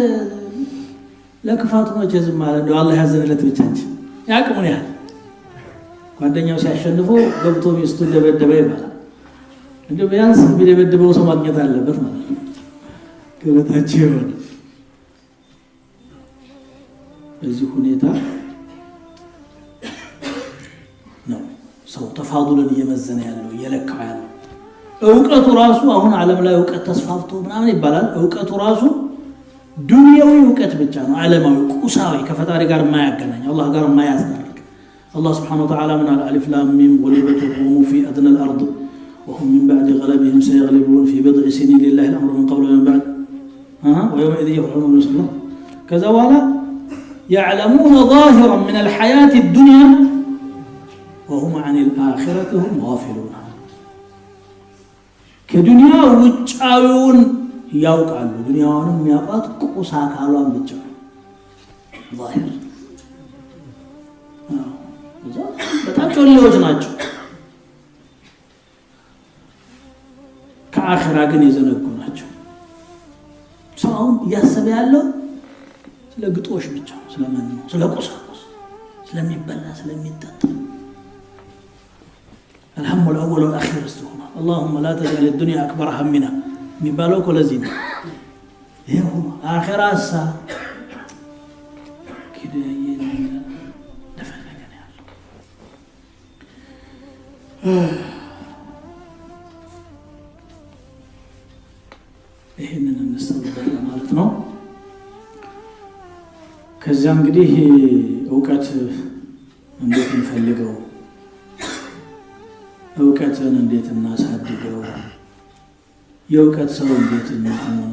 Speaker 1: ለክፋቱ መቼ ዝም ማለት እንደው አላህ ያዘነለት ብቻ እንጂ ያቅሙን ያህል ጓደኛው ሲያሸንፈው ገብቶ ሚስቱን ደበደበ ይባላል እንደው ቢያንስ ቢደበደበው ሰው ማግኘት አለበት ማለት ነው ገበታቸው ይሆን በዚህ ሁኔታ ነው ሰው ተፋዱልን እየመዘነ ያለው እየለካው ያለው እውቀቱ ራሱ አሁን ዓለም ላይ እውቀት ተስፋፍቶ ምናምን ይባላል እውቀቱ ራሱ ዱንያዊ እውቀት ብቻ ነው ዓለማዊ ቁሳዊ ከፈጣሪ ጋር የማያገናኝ አላህ ጋር የማያስታርቅ الله سبحانه وتعالى من الألف لام ميم غلبت الروم في أدنى الأرض وهم من بعد غلبهم سيغلبون في بضع سنين لله الأمر من قبل ومن بعد ويومئذ يفرحون من الله كذا ولا يعلمون ظاهرا من الحياة الدنيا وهم عن الآخرة هم غافلون كدنيا وجاون يوقعوا دنياهم يقات قوسا كالوان بجا ظاهر በጣም ጮሌዎች ናቸው ከአኺራ ግን የዘነጉ ናቸው ሰው ያሰበ ያለው ስለ ግጦሽ ብቻ ስለምን ነው ስለ ቁሳቁስ ስለሚበላ ስለሚጠጣ الهم الاول والاخير استهما اللهم لا تجعل الدنيا اكبر همنا የሚባለው ኮለዚን ይሄው አኺራሳ ይሄንን እንስተውል ማለት ነው ከዛ እንግዲህ ዕውቀት እንዴት እንፈልገው ዕውቀትን እንዴት እናሳድገው የዕውቀት ሰው እንዴት እንሆን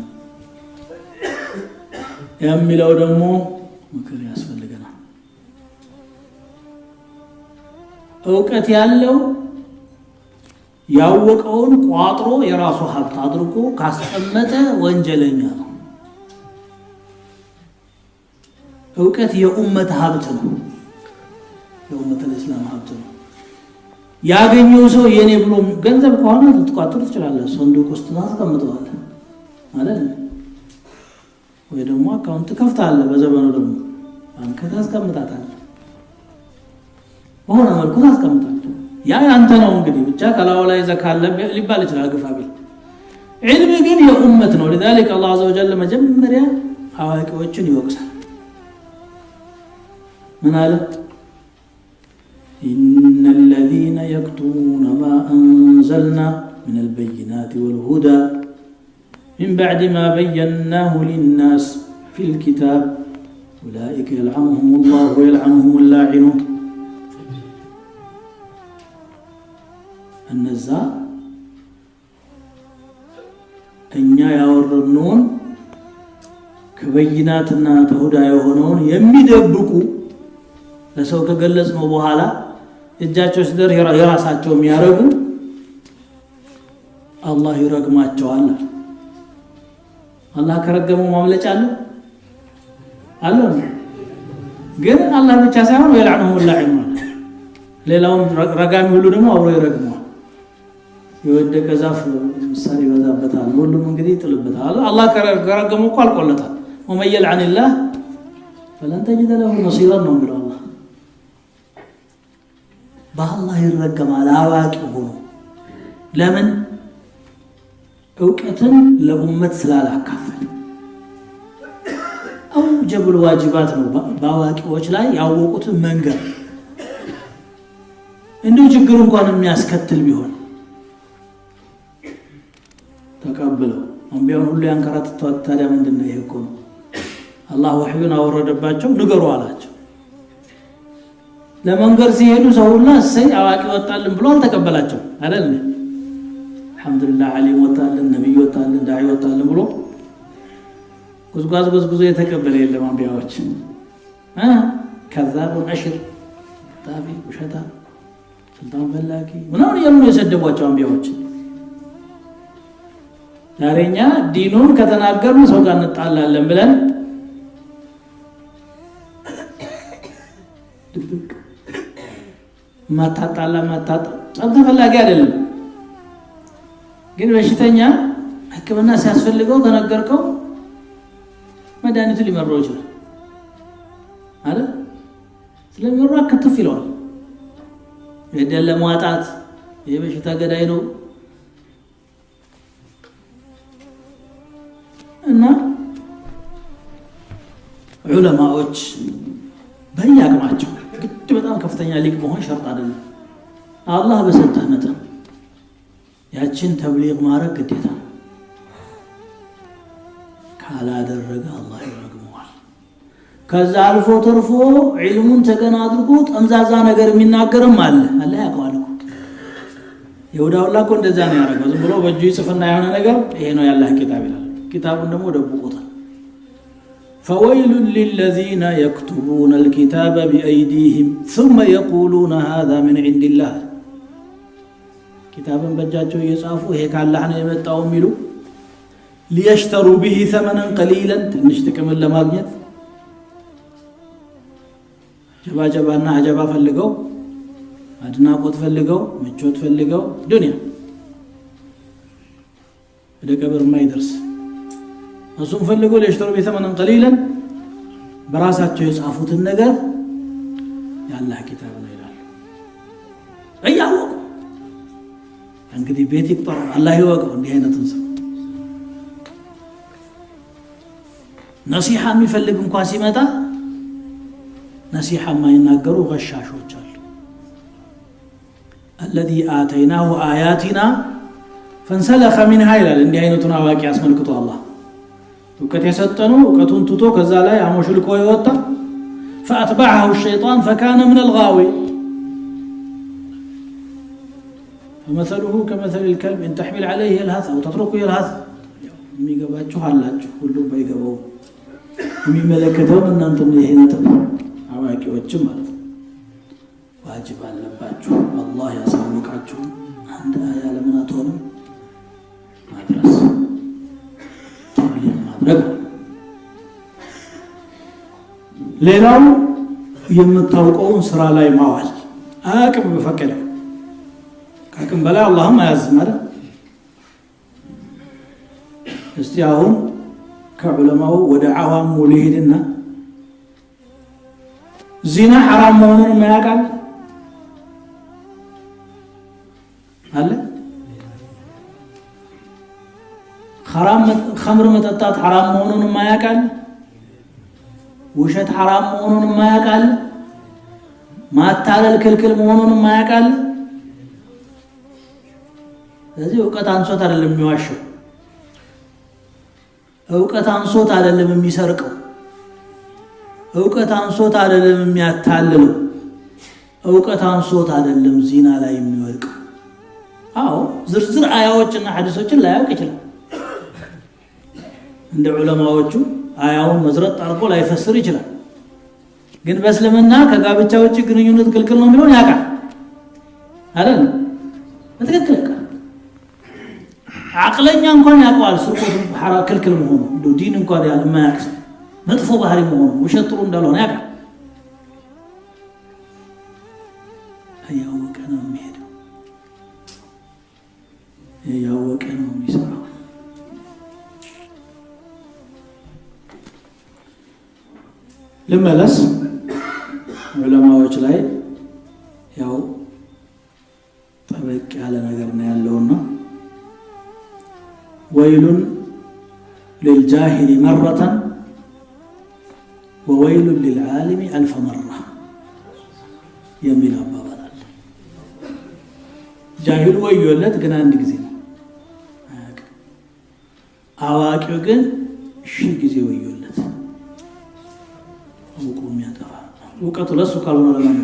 Speaker 1: የሚለው ደግሞ ምክር ያስፈልገናል ዕውቀት ያለው ያወቀውን ቋጥሮ የራሱ ሀብት አድርጎ ካስቀመጠ ወንጀለኛ ነው ዕውቀት የኡመት ሀብት ነው የኡመት እስላም ሀብት ነው ያገኘው ሰው የኔ ብሎ ገንዘብ ከሆነ ልትቋጥሩ ትችላለህ ሰንዱቅ ውስጥ ታስቀምጠዋለህ ማለት ነው ወይ ደግሞ አካውንት ከፍታለህ በዘመኑ ደግሞ ባንክ ታስቀምጣታለህ በሆነ መልኩ ታስቀምጣለህ ያ አንተ ነው እንግዲህ ብቻ ከላው ላይ ዘካለ ሊባል ይችላል ግፋቢል ዒልም ግን የኡመት ነው لذلك الله عز وجل መጀመሪያ አዋቂዎችን ይወቅሳል ምን አለ إن الذين يكتمون ما أنزلنا من البينات والهدى من بعد ما بيناه للناس في الكتاب أولئك يلعنهم الله ويلعنهم اللاعنون እነዛ እኛ ያወረድነውን ከበይናትና ተሁዳ የሆነውን የሚደብቁ ለሰው ከገለጽነው በኋላ እጃቸው ሲደር የራሳቸው የሚያረጉ አላህ ይረግማቸዋል አላህ ከረገመው ማምለጫ አለ ግን አላህ ብቻ ሳይሆን ወይልعنهم اللاعنون ሌላውን ረጋሚ ሁሉ ደግሞ አብሮ ይረግማል የወደቀ ዛፍ ምሳሌ ይበዛበታል ሁሉም እንግዲህ ይጥልበታል አላህ ከረገመው እኮ አልቆለታል ومن يلعن الله فلن تجد له نصيرا ነው ብለው አላህ በአላህ ይረገማል አዋቂ ሆኖ ለምን ዕውቀትን ለኡመት ስላላካፈለ አውጀብ الواجبات ነው በአዋቂዎች ላይ ያወቁትን መንገር እንደው ችግር እንኳን የሚያስከትል ቢሆን ተቀበለው አንቢያውን ሁሉ ያንከራተቷት ታዲያ ምንድነው ይሄ እኮ አላህ ወህዩን አወረደባቸው ንገሩ አላቸው ለመንገር ሲሄዱ ሰውና እሰይ አዋቂ ወጣልን ብሎ አልተቀበላቸው አይደል አልহামዱሊላህ አሊ ወጣልን ነብይ ወጣልን ዳዒ ወጣልን ብሎ ጉዝጉዝ የተቀበለ የለም አንቢያዎች ከዛብ አሽር ታቢ ወሸታ ስልጣን ፈላጊ ምናምን ያሉ የሰደቧቸው አንቢያዎች ዛሬኛ ዲኑን ከተናገርን ሰው ጋር እንጣላለን ብለን ማታጣላ ጸብ ተፈላጊ አይደለም ግን በሽተኛ ህክምና ሲያስፈልገው ተነገርከው መድኃኒቱ ሊመረው ይችላል አይደል ስለሚመረው ከተፍ ይለዋል የደለ ማጣት የበሽታ ገዳይ ነው እና ዑለማዎች በያቅማቸው ግድ በጣም ከፍተኛ ሊቅ መሆን ሸርጥ አይደለም አላህ በሰጠህ መጠን ያችን ተብሊግ ማድረግ ግዴታ ካላደረገ አላህ ይረግመዋል ከዛ አልፎ ተርፎ ዒልሙን ተገና አድርጎ ጠምዛዛ ነገር የሚናገርም አለ አላህ ያውቀዋል ይሁዳውላ እኮ እንደዛ ነው ያደረገው ዝም ብሎ በእጁ ይጽፍና የሆነ ነገር ይሄ ነው ያላህ ኪታብ ይላል ኪታቡን ደግሞ ደብቆታል فويل للذين يكتبون الكتاب بأيديهم ثم يقولون هذا من عند الله كتابا بجاجو يصافو هيك الله ነው የመጣው የሚሉ ليشتروا به ثمنا قليلا ትንሽ ጥቅም ለማግኘት ጀባና አጀባ ፈልገው አድናቆት ፈልገው ምቾት ፈልገው ዱንያ ወደ ቀብር ማይደርስ እሱም ፈልገው ለሽተሩ በተመን قليلا በራሳቸው የጻፉትን ነገር ያላህ ኪታብ ነው ይላል አያወቁ እንግዲህ ቤት ይቆጣ አላህ ይወቀው እንዲህ አይነቱን ሰው ነሲሃ የሚፈልግ እንኳን ሲመጣ ነሲሃ የማይናገሩ ገሻሾች አሉ الذي آتيناه آياتنا فانسلخ منها ይላል እንዲህ አይነቱን አዋቂ አስመልክቶ አላህ ወቀት የሰጠነው ወቀቱን ትቶ ከዛ ላይ አሞሽልቆ ይወጣ فأتبعه الشيطان فكان من الغاوي فمثله كمثل الكلب إن تحمل عليه يلهث أو تتركه يلهث የሚገባችሁ አላችሁ ሁሉም ባይገባው የሚመለከተው እናንተም ይሄነው አዋቂዎችም ማለት ነው ዋጅብ አለባችሁ አላህ ያሳውቃችሁ አንድ አያ ለምን አትሆንም ማድረስ ማድረግ ሌላው የምታውቀውን ስራ ላይ ማዋል አቅም በፈቀደ አቅም በላይ አላህም አያዝም አይደል እስቲ አሁን ከዑለማው ወደ አዋሙ ሊሄድና ዚና حرام መሆኑን ማያውቃል አለ خمر መጠጣት حرام መሆኑን ማያውቃል ውሸት حرام መሆኑን ማያውቃል ማታለል ክልክል መሆኑን ማያውቃል ስለዚህ ዕውቀት አንሶት አይደለም የሚዋሸው ዕውቀት አንሶት አይደለም የሚሰርቀው ዕውቀት አንሶት አይደለም የሚያታልለው ዕውቀት አንሶት አይደለም ዚና ላይ የሚወድቀው አዎ ዝርዝር አያዎችና ሐዲሶችን ላይ ያውቅ ይችላል እንደ ዑለማዎቹ አያውን መዝረጥ አርቆ ላይ ፈስር ይችላል ግን በእስልምና ከጋብቻ ውጪ ግንኙነት ክልክል ነው የሚለውን ያውቃል አይደል በትክክል ያውቃል አቅለኛ እንኳን ያውቃል ስርቆት حرام ክልክል መሆኑ እንደው ዲን እንኳን ያለ ማያውቅ መጥፎ ባህሪ መሆኑ ውሸት ጥሩ እንዳልሆነ ያውቃል ያወቀ ነው የሚሄደው ያወቀ ነው የሚሰራው ለመለስ ዑለማዎች ላይ ያው ጠበቅ ያለ ነገር ነው ያለውና ወይሉን للجاهل مرة وويل للعالم ألف مرة يمين أبابا جاهل ويولد كنا عندك زين أواكي وكن شيء زي ويولد وقوم يا ترى وقت لسه قالوا لنا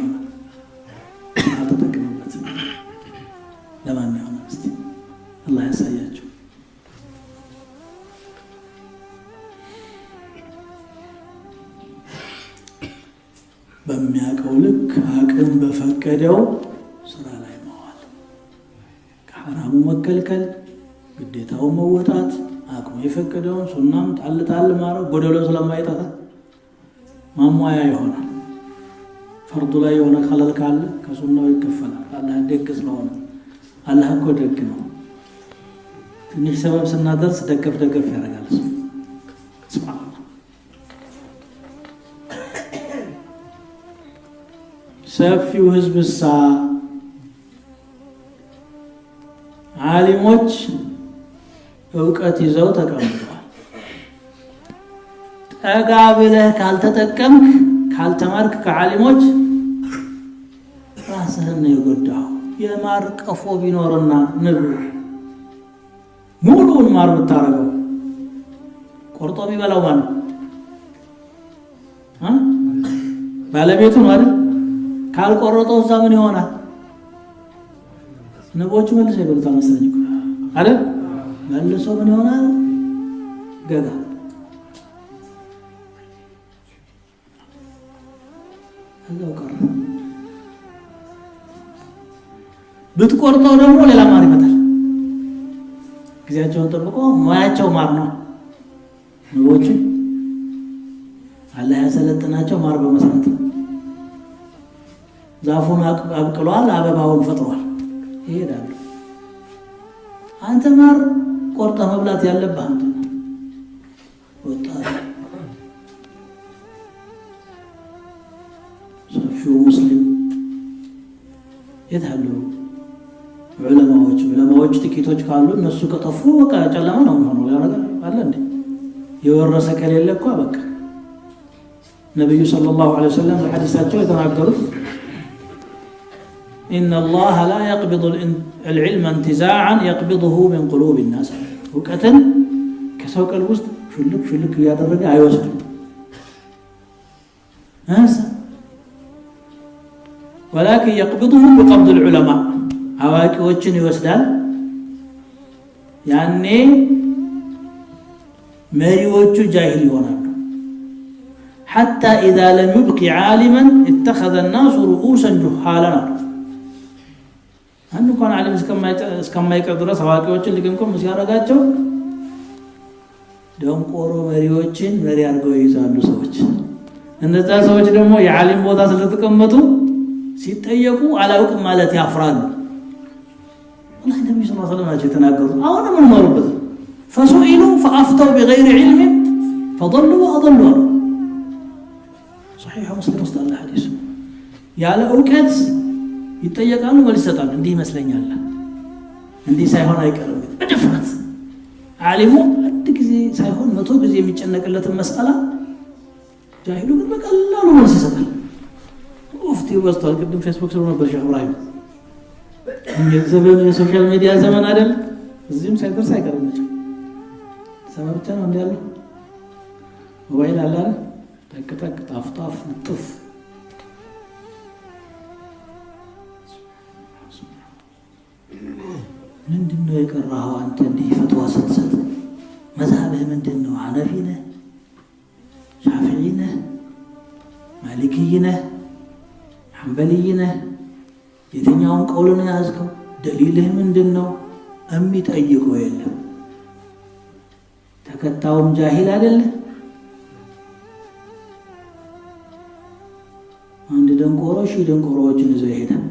Speaker 1: በሚያውቀው ልክ አቅም በፈቀደው ስራ ላይ መዋል፣ ከሐራሙ መከልከል፣ ግዴታውን መወጣት፣ አቅሙ የፈቀደውን ሱናም ጣል ጣል ማድረግ ጎደሎ ስለማይጠፋ ማሟያ ይሆናል። ፈርዱ ላይ የሆነ ኸለል ካለ ከሱናው ይከፈላል። አላህ ደግ ስለሆነ አላህ እኮ ደግ ነው። ትንሽ ሰበብ ስናደርስ ደገፍ ያደርጋል። ሱብሃንአላህ። ሰፊው ህዝብሳ ዓሊሞች እውቀት ይዘው ተቀምጠዋል። ጠጋ ብለህ ካልተጠቀምክ ካልተማርክ ከዓሊሞች ራስህን ነው የጎዳው። የማር ቀፎ ቢኖርና ንብ ሙሉውን ማር ብታረገው ቆርጦ ቢበላው ማለት ባለቤቱ ነው አይደል? ካልቆረጠው እዛ ምን ይሆናል? ንቦቹ መልሰው ይበሉታል መሰለኝ እኮ አይደል? መልሶ ምን ይሆናል? ገጋ እዛው ቀረ። ብትቆርጠው ደግሞ ሌላ ማር ይመጣል። ጊዜያቸውን ጠብቆ ሙያቸው ማር ነው። ንቦቹ አላህ ያሰለጥናቸው ማር በመስራት ዛፉን አብቅሏል፣ አበባውን ፈጥሯል፣ ይሄዳሉ። አንተ ማር ቆርጠ መብላት ያለብህ አንተ ወጣት። ሰፊው ሙስሊም የት አሉ? ዑለማዎች ጥቂቶች ካሉ እነሱ ከጠፉ በቃ ጨለማ ነው የሚሆነው። ሌላ ነገር አለ እንዴ? የወረሰ ከሌለ እኮ በቃ ነብዩ ሰለላሁ ዐለይሂ ወሰለም በሐዲሳቸው የተናገሩት إن الله لا يقبض العلم انتزاعا يقبضه من قلوب الناس وقتن كسو قلب ውስጥ ሹልክ ያደረገ አይወስድም። ولكن يقبضه بقبض العلماء አዋቂዎችን ይወስዳል። ያኔ መሪዎቹ ጃሂል ይሆናሉ። حتى إذا لم يبق عالما اتخذ الناس رؤوسا جهالا አንዱ እንኳን ዓለም እስከማይቀር ድረስ አዋቂዎችን ልቅምቅም ሲያደርጋቸው ደንቆሮ መሪዎችን መሪ አድርገው ይይዛሉ ሰዎች። እነዛ ሰዎች ደግሞ የዓሊም ቦታ ስለተቀመጡ ሲጠየቁ አላውቅም ማለት ያፍራሉ። والله النبي صلى الله عليه وسلم የተናገሩት አሁን ምን ማሩበት فسئلوا فافتوا بغير علم فضلوا واضلوا صحيح مسلم مستند الحديث ያለ እውቀት ይጠየቃሉ መልስ ይሰጣሉ። እንዲህ ይመስለኛል እንዲህ ሳይሆን አይቀርም በድፍረት ዓሊሙ አንድ ጊዜ ሳይሆን 100 ጊዜ የሚጨነቅለትን መስአላ ጃሂሉ ግን በቀላሉ መልስ ይሰጣል። ኡፍቲ ወስቷል። ቅድም ፌስቡክ ስለ ነበር ሼህ ኢብራሂም የዘመኑ የሶሻል ሚዲያ ዘመን አይደል? እዚህም ሳይደርስ አይቀርም እንጂ ሰማብቻ ነው እንዴ ያለው ሞባይል አለ ተከታክ ጣፍጣፍ ጥፍ ምንድነው የቀራው? አንተ እንዲህ ፈትዋ ስትሰጥ መዝሐብህ ምንድነው? ሐነፊ ነህ? ሻፊዒ ነህ? ማሊኪይ ነህ? ሐንበሊይ ነህ? የትኛውን ቀውል ነው ያዝከው? ደሊልህ ምንድነው? የሚጠይቀው የለም። ተከታውም ጃሂል አይደለ? አንድ ደንቆሮ ሺህ ደንቆሮዎችን ይዘው ይሄዳል።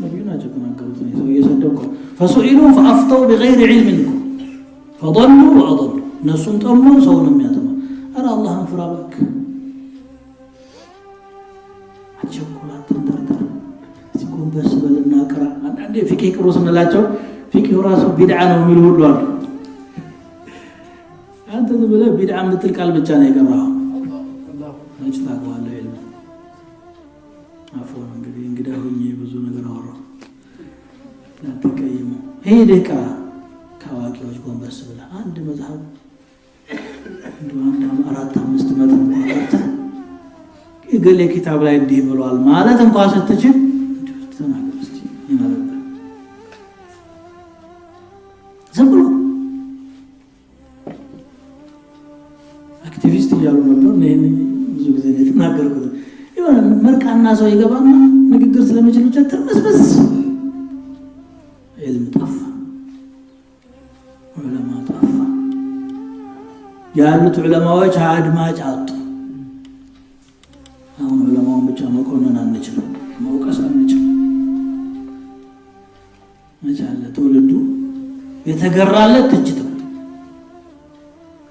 Speaker 1: ነብዩና ተናገሩት ነው የሰደቁ فسئلوا فافتوا بغير علم فضلوا واضلوا نسون طمو سوንም ያተማ አረ አላህን ፍራ በክ አቸኩላት ተንተርተር ሲቆም በስ በልና ቅራ አንዴ ፊቅህ ቅሩ ስንላቸው ፊቅህ ራሱ ቢድዓ ነው የሚሉ ሁሉ አሉ። አንተ ብለህ ቢድዓ የምትል ቃል ብቻ ነው የቀራው። ነጭ ታውቀዋለህ የለም አፎን እንግዲህ ሆኜ ብዙ ነገር አወራሁ። ለተቀየሙ ሄደህ ቅራ ከአዋቂዎች ጎንበስ ብለህ አንድ መዝሐብ እንደውም 4-5 መተን ቆርጠህ የገሌ ኪታብ ላይ እንዲህ ብሏል ማለት እንኳን ስትችል ተናገር እስቲ ይመረጥ ዝም ብሎ አክቲቪስት እያሉ ነበር። ብዙ ጊዜ መርካና ሰው ይገባና ንግግር ስለሚችል ብቻ ትርመስበስ علم ጠፋ ዑለማ ጠፋ ያሉት ዑለማዎች አድማጭ አጡ አሁን ዑለማውን ብቻ መቆነን አንችልም መውቀስ አንችልም መቻለ ትውልዱ የተገራለት ትችት ነው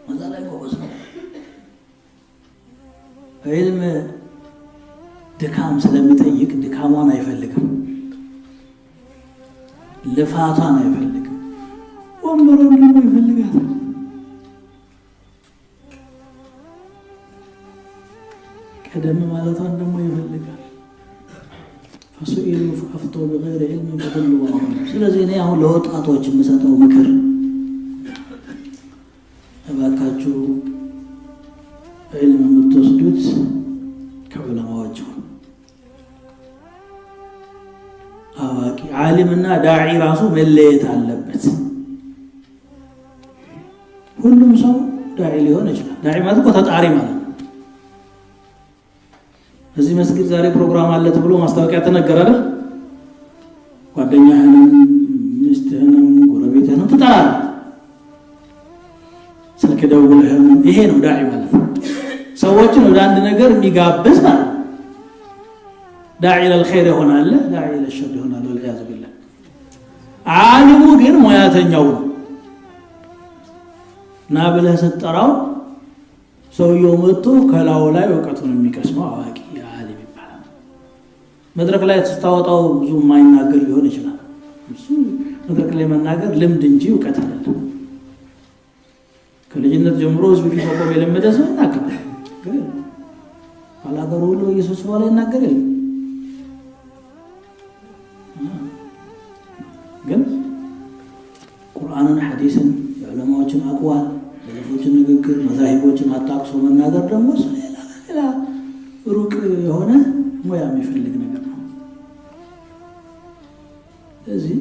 Speaker 1: መዛላይ ጎበዝ ነው علم ድካም ስለሚጠይቅ ድካሟን አይፈልግም ልፋቷን አይፈልግም ወንበሩን ደግሞ ይፈልጋል ቀደም ማለቷን ደግሞ ይፈልጋል فسئلوا فأفتوا بغير علم فضلوا وضلوا ስለዚህ እኔ አሁን ለወጣቶች የምሰጠው ምክር እባካችሁ علم የምትወስዱት ከዑለማዎች ነው አዋቂ ዓሊምና ዳዒ ራሱ መለየት አለበት ሁሉም ሰው ዳዒ ሊሆን ይችላል ዳዒ ማለት እኮ ተጣሪ ማለት ነው እዚህ መስጊድ ዛሬ ፕሮግራም አለ ተብሎ ማስታወቂያ ተነገረ አይደል ጓደኛህንም ሚስትህንም ጎረቤትህንም ትጠራለህ ስልክ ደውለህም ይሄ ነው ዳዒ ማለት ሰዎችን ወደ አንድ ነገር የሚጋብዝ ማለት ዳዒ ለልኸይር ይሆናል ዳዒ ለሸር ይሆናል ወልዒያዙ ቢላህ ዓሊሙ ግን ሙያተኛው ነው ና ብለህ ስትጠራው ሰውየው መጥቶ ከላው ላይ ወቀቱን የሚቀስመው አዋቂ ዓሊም ይባላል መድረክ ላይ ተስታወጣው ብዙ የማይናገር ሊሆን ይችላል እሱ መድረክ ላይ መናገር ልምድ እንጂ ዕውቀት አይደለም ከልጅነት ጀምሮ ህዝብ ፊት መቆም የለመደ ሰው ይናገራል ግን አላገሩ ሁሉ ኢየሱስ ወላ ይናገር የለም ግን ቁርአንን ሐዲስን የዑለማዎችን አቅዋል የለፎችን ንግግር መዛሂቦችን አጣቅሶ መናገር ደግሞ ሌላ ሩቅ የሆነ ሙያ የሚፈልግ ነገር ነው ስለዚህ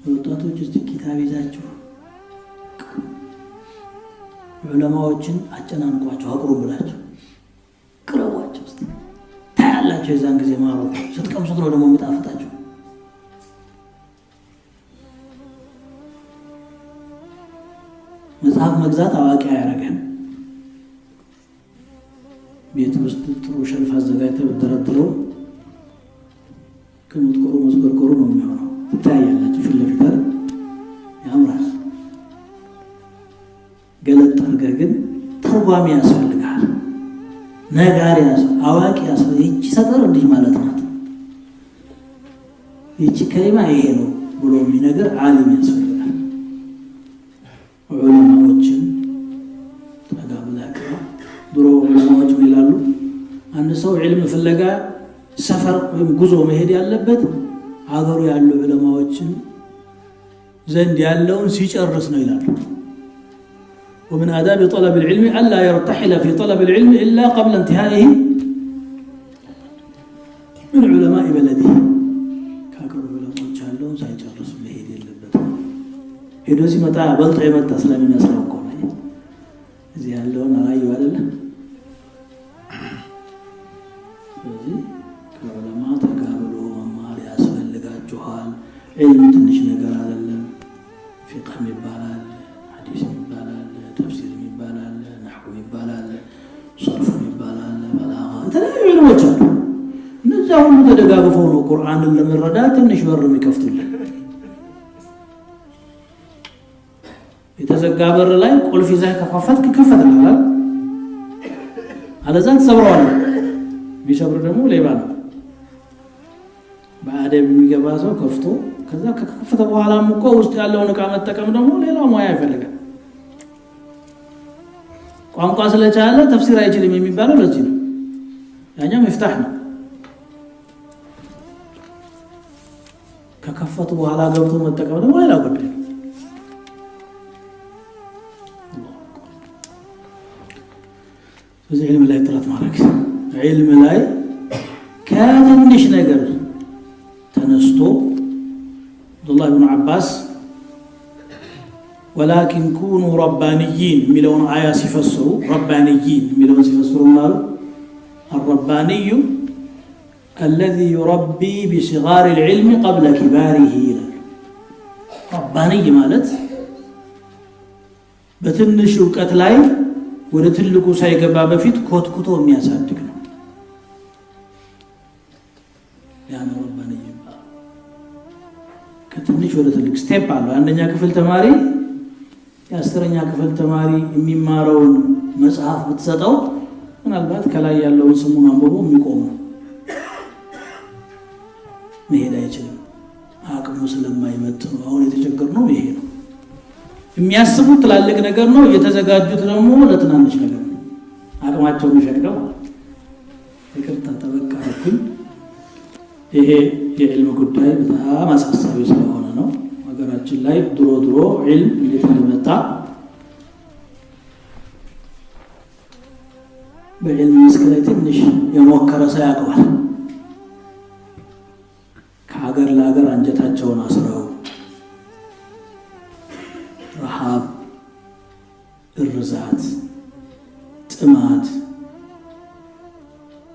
Speaker 1: ወጣቶች እስቲ ኪታብ ይዛችሁ ዑለማዎችን አጨናንቋቸው አቅሩ ብላችሁ ቅረቧቸው እስቲ ታያላችሁ የዛን ጊዜ ማረው ስትቀምሱት ነው ደግሞ የሚጣፍጣችሁ መጽሐፍ መግዛት አዋቂ አያረጋም ቤት ውስጥ ጥሩ ሸልፍ አዘጋጅተው ተደረድረው ከመጥቆሩ መስቆርቆሩ ነው የሚሆነው ታያላችሁ ፊት ለፊት ያምራል ገለጥ አድርገህ ግን ተርጓሚ ያስፈልጋል ነጋሪ አዋቂ ያስፈልጋል ይቺ ሰጠር እንዲህ ማለት ናት ይቺ ከሊማ ይሄ ነው ብሎ የሚነገር ዓሊም ያስፈልጋል ዑለማዎችን ተጋብላክ ድሮ ዑለማዎች ይላሉ አንድ ሰው ዒልም ፍለጋ ሰፈር ወይም ጉዞ መሄድ ያለበት አገሩ ያሉ ዑለማዎችን ዘንድ ያለውን ሲጨርስ ነው ይላሉ ومن آداب طلب العلم ألا يرتحل في طلب العلم إلا قبل انتهائه من علماء بلده كاكرو علماء جالون سيجرس مهيد يلبت هدوسي متى بلط عمت أسلام الناس لو كون زي هاللون رأي ولا كعلماء تقابلوا ومار يسفل لقات جهال علم تنش نقر هذا فقه مبالال حديث مبالال تفسير مبالال نحو مبالال صرف مبالال بلاغة تلاقي علمات نزا ሁሉ ተደጋግፈው ነው ቁርአንን ለመረዳት ትንሽ በር የሚከፍቱልን የተዘጋ በር ላይ ቁልፍ ይዘህ ከከፈትክ ይከፈትልሃል አለዛን ተሰብረዋል ቢሰብር ደግሞ ሌባ ነው በአደብ የሚገባ ሰው ከፍቶ ከዛ ከከፈተ በኋላ ሙቆ ውስጥ ያለውን ዕቃ መጠቀም ደግሞ ሌላ ሙያ ይፈልጋል ቋንቋ ስለቻለ ተፍሲር አይችልም የሚባለው ለዚህ ነው ያኛው መፍታህ ነው ከከፈቱ በኋላ ገብቶ መጠቀም ደግሞ ሌላ ጉዳይ ነው ስለዚህ ዒልም ላይ ጥራት ማድረግ ዒልም ላይ ከትንሽ ነገር ተነስቶ አብዱላህ ኢብኑ አባስ ولكن كونوا ربانيين ملون آية سيفسروا ربانيين ملون سيفسروا مالو الرباني الذي يربي بصغار العلم قبل كباره رباني ማለት በትንሽ ዕውቀት ላይ ወደ ትልቁ ሳይገባ በፊት ኮትኩቶ የሚያሳድግ ነው ያን ረባኒ ከትንሽ ወደ ትልቅ ስቴፕ አለ አንደኛ ክፍል ተማሪ የአስረኛ ክፍል ተማሪ የሚማረውን መጽሐፍ ብትሰጠው ምናልባት ከላይ ያለውን ስሙን አንብቦ የሚቆም ነው መሄድ አይችልም አቅሙ ስለማይመጥኑ አሁን የተቸገርነው ይሄ ነው የሚያስቡት ትላልቅ ነገር ነው የተዘጋጁት ደግሞ ለትናንሽ ነገር ነው አቅማቸው የሚፈቅደው ይቅርታ ተበቃኩኝ ይሄ የዕልም ጉዳይ በጣም አሳሳቢ ስለሆነ ነው ሀገራችን ላይ ድሮ ዕልም እንዴት እንደመጣ በዕልም መስክ ላይ ትንሽ የሞከረ ሰው ያውቀዋል ከሀገር ለሀገር አንጀታቸውን አስረው ረሃብ እርዛት ጥማት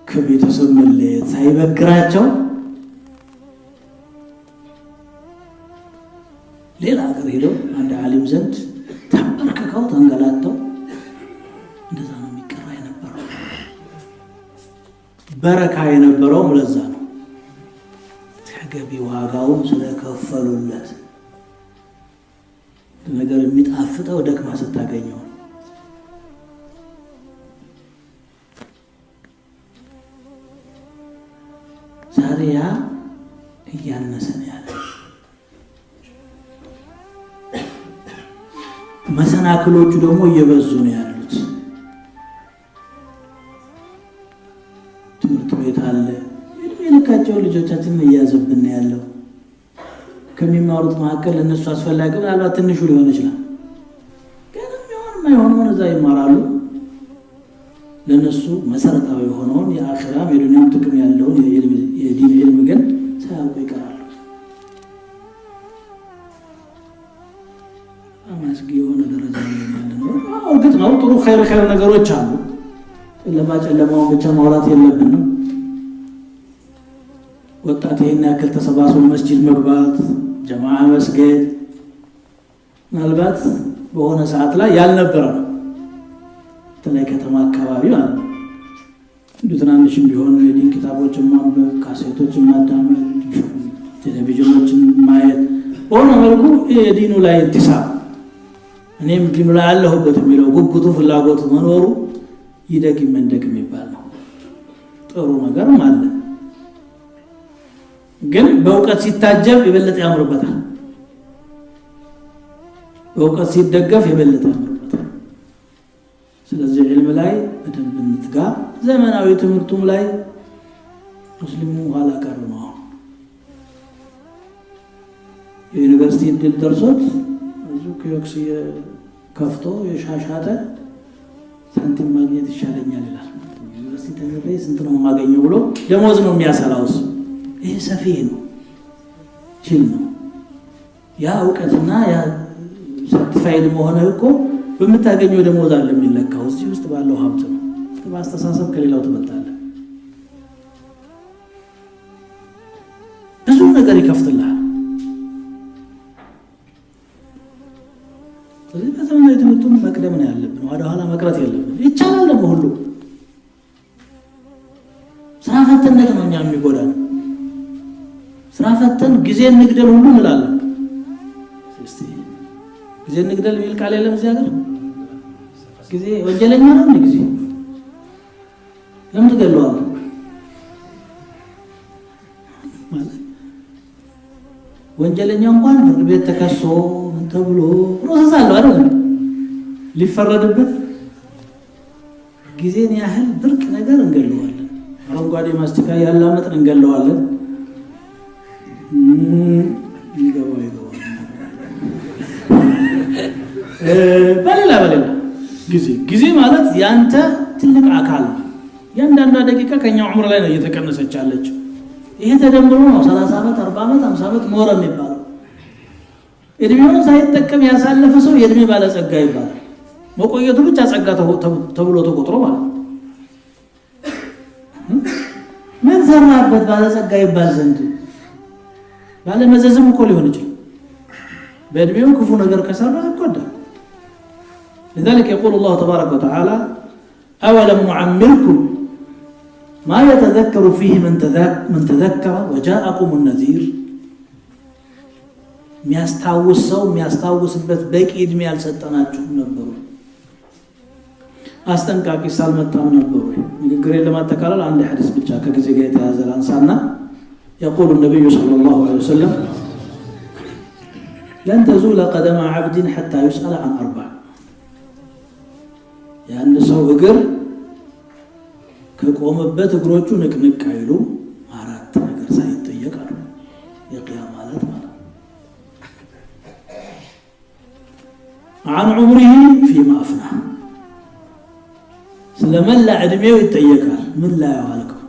Speaker 1: ከቤተሰብ መለየት ሳይበግራቸው ሌላ ሀገር ሄደው አንድ ዓሊም ዘንድ ተንበርክከው ተንገላተው እንደዛ ነው የሚቀራ የነበረው በረካ የነበረው ለዛ ነው ተገቢ ዋጋውን ስለከፈሉለት ነገር የሚጣፍጠው ደክማ ስታገኘው ዛሬ ያ እያነሰ ነው ያለ መሰናክሎቹ ደግሞ እየበዙ ነው ያሉት ትምህርት ቤት አለ የልካቸው ልጆቻችንን እያዘብን ያለው ከሚማሩት መካከል ለነሱ አስፈላጊ ምናልባት ትንሹ ሊሆን ይችላል ግን የማይሆነውን እዛ ይማራሉ ለነሱ መሰረታዊ የሆነውን የአኺራም የዱንያም ጥቅም ያለውን የዲን ዕልም ግን ሳያውቁ ይቀራሉ አማስጊ የሆነ ደረጃ ላይ ያለነው እርግጥ ነው ጥሩ ኸይር ነገሮች አሉ ጨለማው ብቻ ማውራት የለብንም ወጣት ይሄን ያክል ተሰባስቦ መስጂድ መግባት ጀማዓ መስገድ ምናልባት በሆነ ሰዓት ላይ ያልነበረ ነው ተለይ ከተማ አካባቢ ማለት ነው እንደ ትናንሽም ቢሆን የዲን ኪታቦችን ማንበብ ካሴቶችን ማዳመጥ ቴሌቪዥኖችን ማየት በሆነ መልኩ የዲኑ ላይ ኢንቲሳብ እኔም ዲኑ ላይ አለሁበት የሚለው ጉጉቱ ፍላጎቱ መኖሩ ይደግም እንደግም ይባል ነው ጥሩ ነገር ማለት ግን በእውቀት ሲታጀብ የበለጠ ያምርበታል በእውቀት ሲደገፍ የበለጠ ያምርበታል ስለዚህ ዕልም ላይ በደንብ እንትጋ ዘመናዊ ትምህርቱም ላይ ሙስሊሙ ኋላ ቀር ነው የዩኒቨርሲቲ ዕድል ደርሶት ብዙ ከዮክስ ከፍቶ የሻሻተ ሳንቲም ማግኘት ይሻለኛል ይላል ዩኒቨርሲቲ ተመረቀ ስንት ነው ማገኘው ብሎ ደሞዝ ነው የሚያሰላውስ ይሄ ሰፊ ነው ችል ነው ያ ዕውቀትና ያ ሰርቲፋይድ መሆነ እኮ በመታገኘው ደሞዝ አለ የሚለካው እዚህ ውስጥ ባለው ሀብት ነው በአስተሳሰብ ከሌላው ተበጣለ ብዙ ነገር ይከፍትልሃል ስለዚህ በዘመናዊ ትምህርቱን መቅደም ነው ያለብን ወደ ኋላ መቅረት የለብን ይቻላል ደግሞ ሁሉ ስራ ፈትነት ነው እኛ የሚጎዳን ስራ ፈተን ጊዜ እንግደል ሁሉ እንላለን እስቲ ጊዜ እንግደል የሚል ቃል የለም እዚህ ሀገር ጊዜ ወንጀለኛ ነው እንዴ ጊዜ ለምን ትገለዋል ማለት ወንጀለኛ እንኳን ፍርድ ቤት ተከሶ ተብሎ ፕሮሰስ አለው አይደል ሊፈረድበት ጊዜን ያህል ብርቅ ነገር እንገለዋለን አረንጓዴ ማስቲካ ያላመጥን እንገለዋለን ይገባው በሌላ ጊዜ ማለት ያንተ ትልቅ አካል ነው ያንዳንዷ ደቂቃ ከኛ ዑምር ላይ ነው እየተቀነሰች ያለችው ይሄ ተደምሮ ነው 30 ዓመት 40 ዓመት 50 ዓመት ኖረ የሚባለው እድሜውን ሳይጠቀም ያሳለፈ ሰው የእድሜ ባለጸጋ ይባላል መቆየቱ ብቻ ጸጋ ተብሎ ተቆጥሮ ማለት ምን ሰራበት ባለጸጋ ይባል ዘንድ ባለ መዘዝም እኮ ሊሆን ይችላል በእድሜው ክፉ ነገር ከሰራ ይጎዳል لذلك يقول الله تبارك وتعالى أولم نعمركم ما يتذكر فيه من تذكر وجاءكم النذير የሚያስታውስበት በቂ እድሜ ያልሰጠናችሁ ነበሩ አስተንቃቂ ሳልመጣው ነበሩ ንግግሬን ለማጠቃለል አንድ ሐዲስ ብቻ ከጊዜ ጋር የተያዘ ላንሳና يقول النبي صلى الله عليه وسلم لن تزول قدم عبد حتى يسأل عن أربع يعني ሰው እግር ከቆመበት እግሮቹ ንቅንቅ አይሉ አራት ነገር ሳይጠየቅ አሉ የቂያማ ማለት عن عمره فيما أفناه ስለምን ለዕድሜው ይጠየቃል ምን ላይ ያዋልከው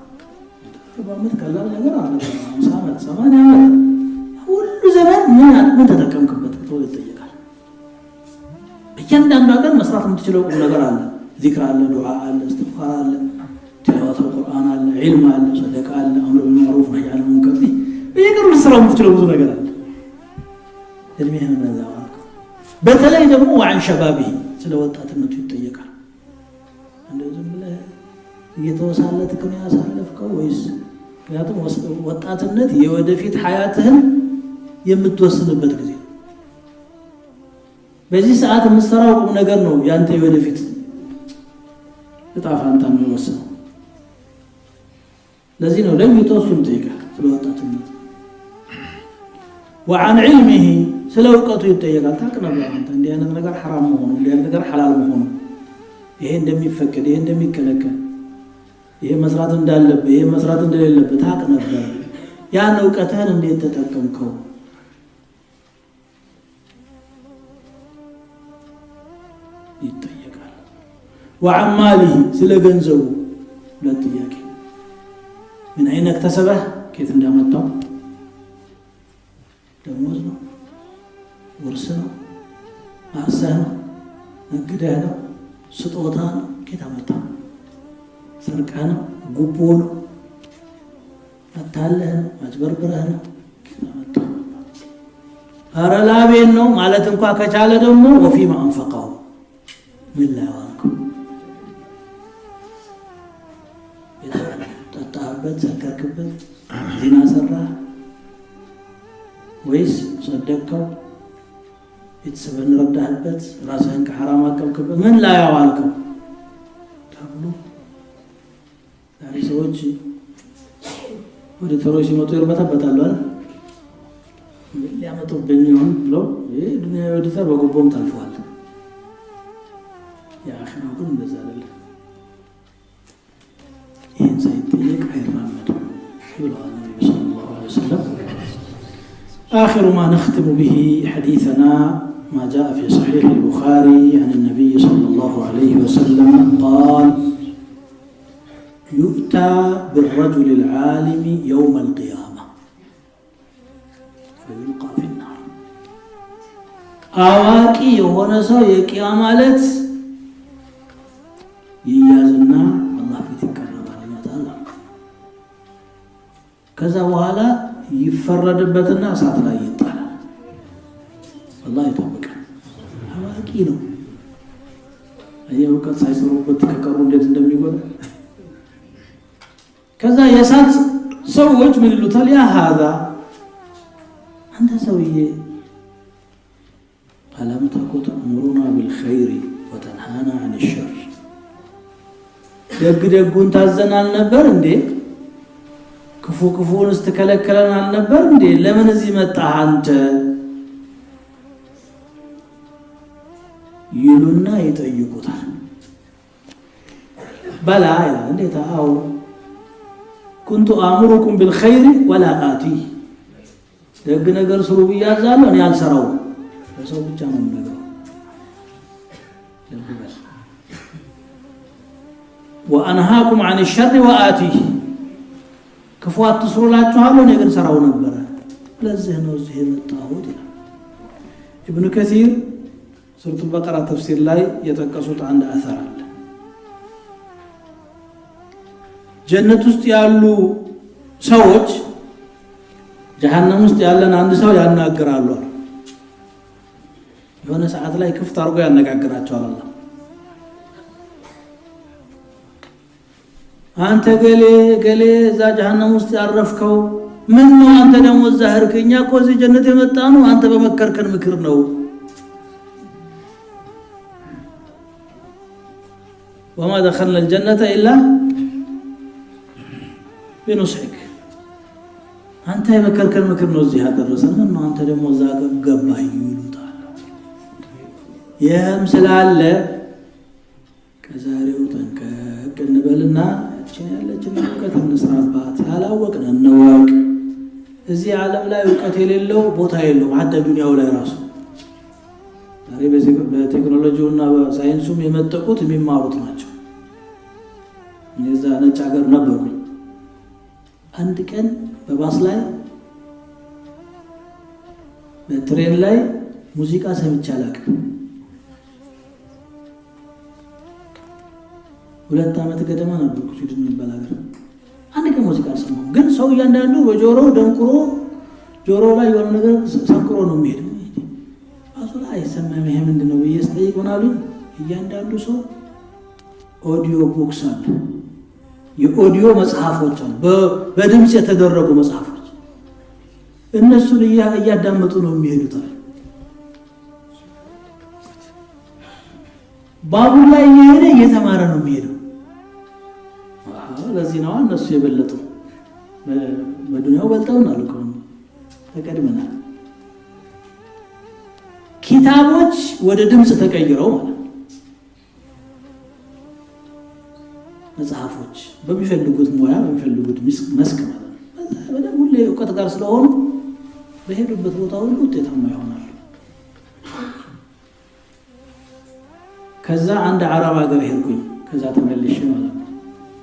Speaker 1: በአመት ቀላል ነገር አለ 50 ዓመት 80 ዓመት ሁሉ ዘመን ምን ተጠቀምክበት ተብሎ ይጠየቃል እያንዳንዱ ቀን መስራት የምትችለው ነገር አለ ዚክር አለ ዱዓ አለ እስትግፋር አለ تلاوة القرآن አለ ዒልም አለ ሰደቃ አለ አምር بالمعروف ነህይ ዐኒል ሙንከር በየቀኑ ስራው የምትችለው ብዙ ነገር አለ እድሜህን ነው ያዋልከው በተለይ ደግሞ وعن شبابه ስለ ወጣትነቱ ይጠየቃል እንደዚህ ብለህ እየተወሳለትክ ነው ያሳለፍከው ወይስ ምክንያቱም ወጣትነት የወደፊት ሐያትህን የምትወስንበት ጊዜ በዚህ ሰዓት የምትሰራው ቁም ነገር ነው ያንተ የወደፊት እጣ ፋንታ ነው የሚወስነው ለዚህ ነው ለምን ተወስኑ ይጠይቃል ስለ ወጣትነት وعن علمه ስለ እውቀቱ ይጠየቃል ታውቃለህ አንተ እንዲህ አይነት ነገር حرام መሆኑ እንዲህ አይነት ነገር حلال መሆኑ ይሄ እንደሚፈቀድ ይሄ እንደሚከለከል ይሄ መስራት እንዳለበት ይሄ መስራት እንደሌለበት ታውቅ ነበር ያን ዕውቀትህን እንዴት ተጠቀምከው ይጠየቃል وعن ماله ስለ ገንዘቡ ለጥያቄ ምን አይነት اكتسبه ከየት እንዳመጣው ደሞዝ ነው ወርስ ነው አሰህ ነው ንግድህ ነው ስጦታ ነው ከየት አመጣው ሰርቃ ነው ጉቦ ነው አታለህ ነው አጭበርብረህ ነው ከየት አመጣው አረላቤን ነው ማለት እንኳን ከቻለ ደግሞ وفيما انفقوا بالله عليكم ተጣጣበት ዘከርክበት ዚና ሰራ ወይስ ሰደቀው የተሰበን ረዳህበት ራስህን ከሐራም አቀብክበት ምን ላይ ያዋልከው ተብሎ ዛሬ ሰዎች ወደ ተሮች ሲመጡ ይርበተበታሉ አይደል ሊያመጡብኝ ይሆን ብለው ዱንያ ወደታ በጎቦም ታልፈዋል የአኺራው ግን እንደዛ አይደለም ይህን ሳይጠየቅ አይራመድም ብለዋል ነብዩ ሰለላሁ ዐለይሂ ወሰለም آخر ما نختم به حديثنا ما جاء في صحيح البخاري عن النبي صلى الله عليه وسلم قال يؤتى بالرجل العالم يوم القيامة فيلقى في النار أواكي هنا سوى قيامة ييازنا الله في تكرم على تعالى كذا وهلا ይፈረድበትና እሳት ላይ ይጣላል والله ይተበቃል አዋቂ ነው አየው ከሳይሰሩበት ከቀሩ እንዴት እንደሚጎዳ ከዛ የሳት ሰዎች ምን ይሉታል ያ هذا አንተ ሰውዬ አለም ተቁት አምሩና بالخير وتنهانا عن الشر ደግደጉን ታዘናል ነበር እንዴ ክፉን እስተከለከለን አልነበር እንዴ ለምን እዚህ መጣህ አንተ ይሉና ይጠይቁታል በላ ይላል እንዴት አው كنت آمركم بالخير ولا آتي ደግ ነገር ስሩ ብያዛለሁ እኔ አልሰራው ለሰው ብቻ ነው ነገር ለብበል وأنهاكم عن الشر وآتيه كفوات تسرلاችኋለሁ ነገር ሰራው ነበር ለዚህ ነው እዚህ የመጣሁት ይላል ابن كثير سورة البقرة تفسير ላይ የጠቀሱት አንድ አثر አለ ጀነት ውስጥ ያሉ ሰዎች ጀሃነም ውስጥ ያለን አንድ ሰው ያናግራሉ። የሆነ ሰዓት ላይ ክፍት አድርጎ ያነጋግራቸዋል አላህ። አንተ ገሌ እዛ ጀሃነም ውስጥ ያረፍከው ምን ነው? አንተ ደግሞ እዛ ሄድክ? እኛ እኮ እዚህ ጀነት የመጣ ነው አንተ በመከርከን ምክር ነው። وما دخلنا الجنة إلا بنصحك አንተ የመከርከን ምክር ነው እዚህ ያደረሰን። ምን ነው አንተ ደግሞ እዛ ገባህ ይሉታል። ይህም ስላለ ከዛሬው ጠንቀቅ እንበልና እችን ያለችን እውቀት እንስራባት። ያላወቅን እንወቅ። እዚህ ዓለም ላይ እውቀት የሌለው ቦታ የለውም። ሀደ ዱንያው ላይ ራሱ ዛሬ በቴክኖሎጂውና በሳይንሱም የመጠቁት የሚማሩት ናቸው። እዛ ነጭ ሀገር ነበርኩኝ። አንድ ቀን በባስ ላይ በትሬን ላይ ሙዚቃ ሰምቼ አላውቅም። 2 ዓመት ገደማ ነበርኩ ስዊድን የሚባል ሀገር። አንድ ቀን ሙዚቃ አልሰማሁም። ግን ሰው እያንዳንዱ በጆሮው ደንቁሮ ጆሮው ላይ የሆነ ነገር ሰንቅሮ ነው የሚሄደው። ባሱ ላይ አይሰማም። ይሄ ምንድን ነው ብዬ ስጠይቅ ምን አሉኝ? እያንዳንዱ ሰው ኦዲዮ ቡክስ አለ፣ የኦዲዮ መጽሐፎች አሉ፣ በድምፅ የተደረጉ መጽሐፎች። እነሱን እያዳመጡ ነው የሚሄዱት። ባቡር ላይ እየሄደ እየተማረ ነው የሚሄደው። ለዚህ ነው እነሱ የበለጡ በዱንያው በልጠውናል እኮ ተቀድመናል። ኪታቦች ወደ ድምፅ ተቀይረው ማለት መጽሐፎች በሚፈልጉት ሙያ በሚፈልጉት መስክ ማለት ነው። በደም ሁሌ እውቀት ጋር ስለሆኑ በሄዱበት ቦታ ሁሉ ውጤታማ ይሆናሉ። ከዛ አንድ አረብ ሀገር ሄድኩኝ። ከዛ ተመልሼ ማለት ነው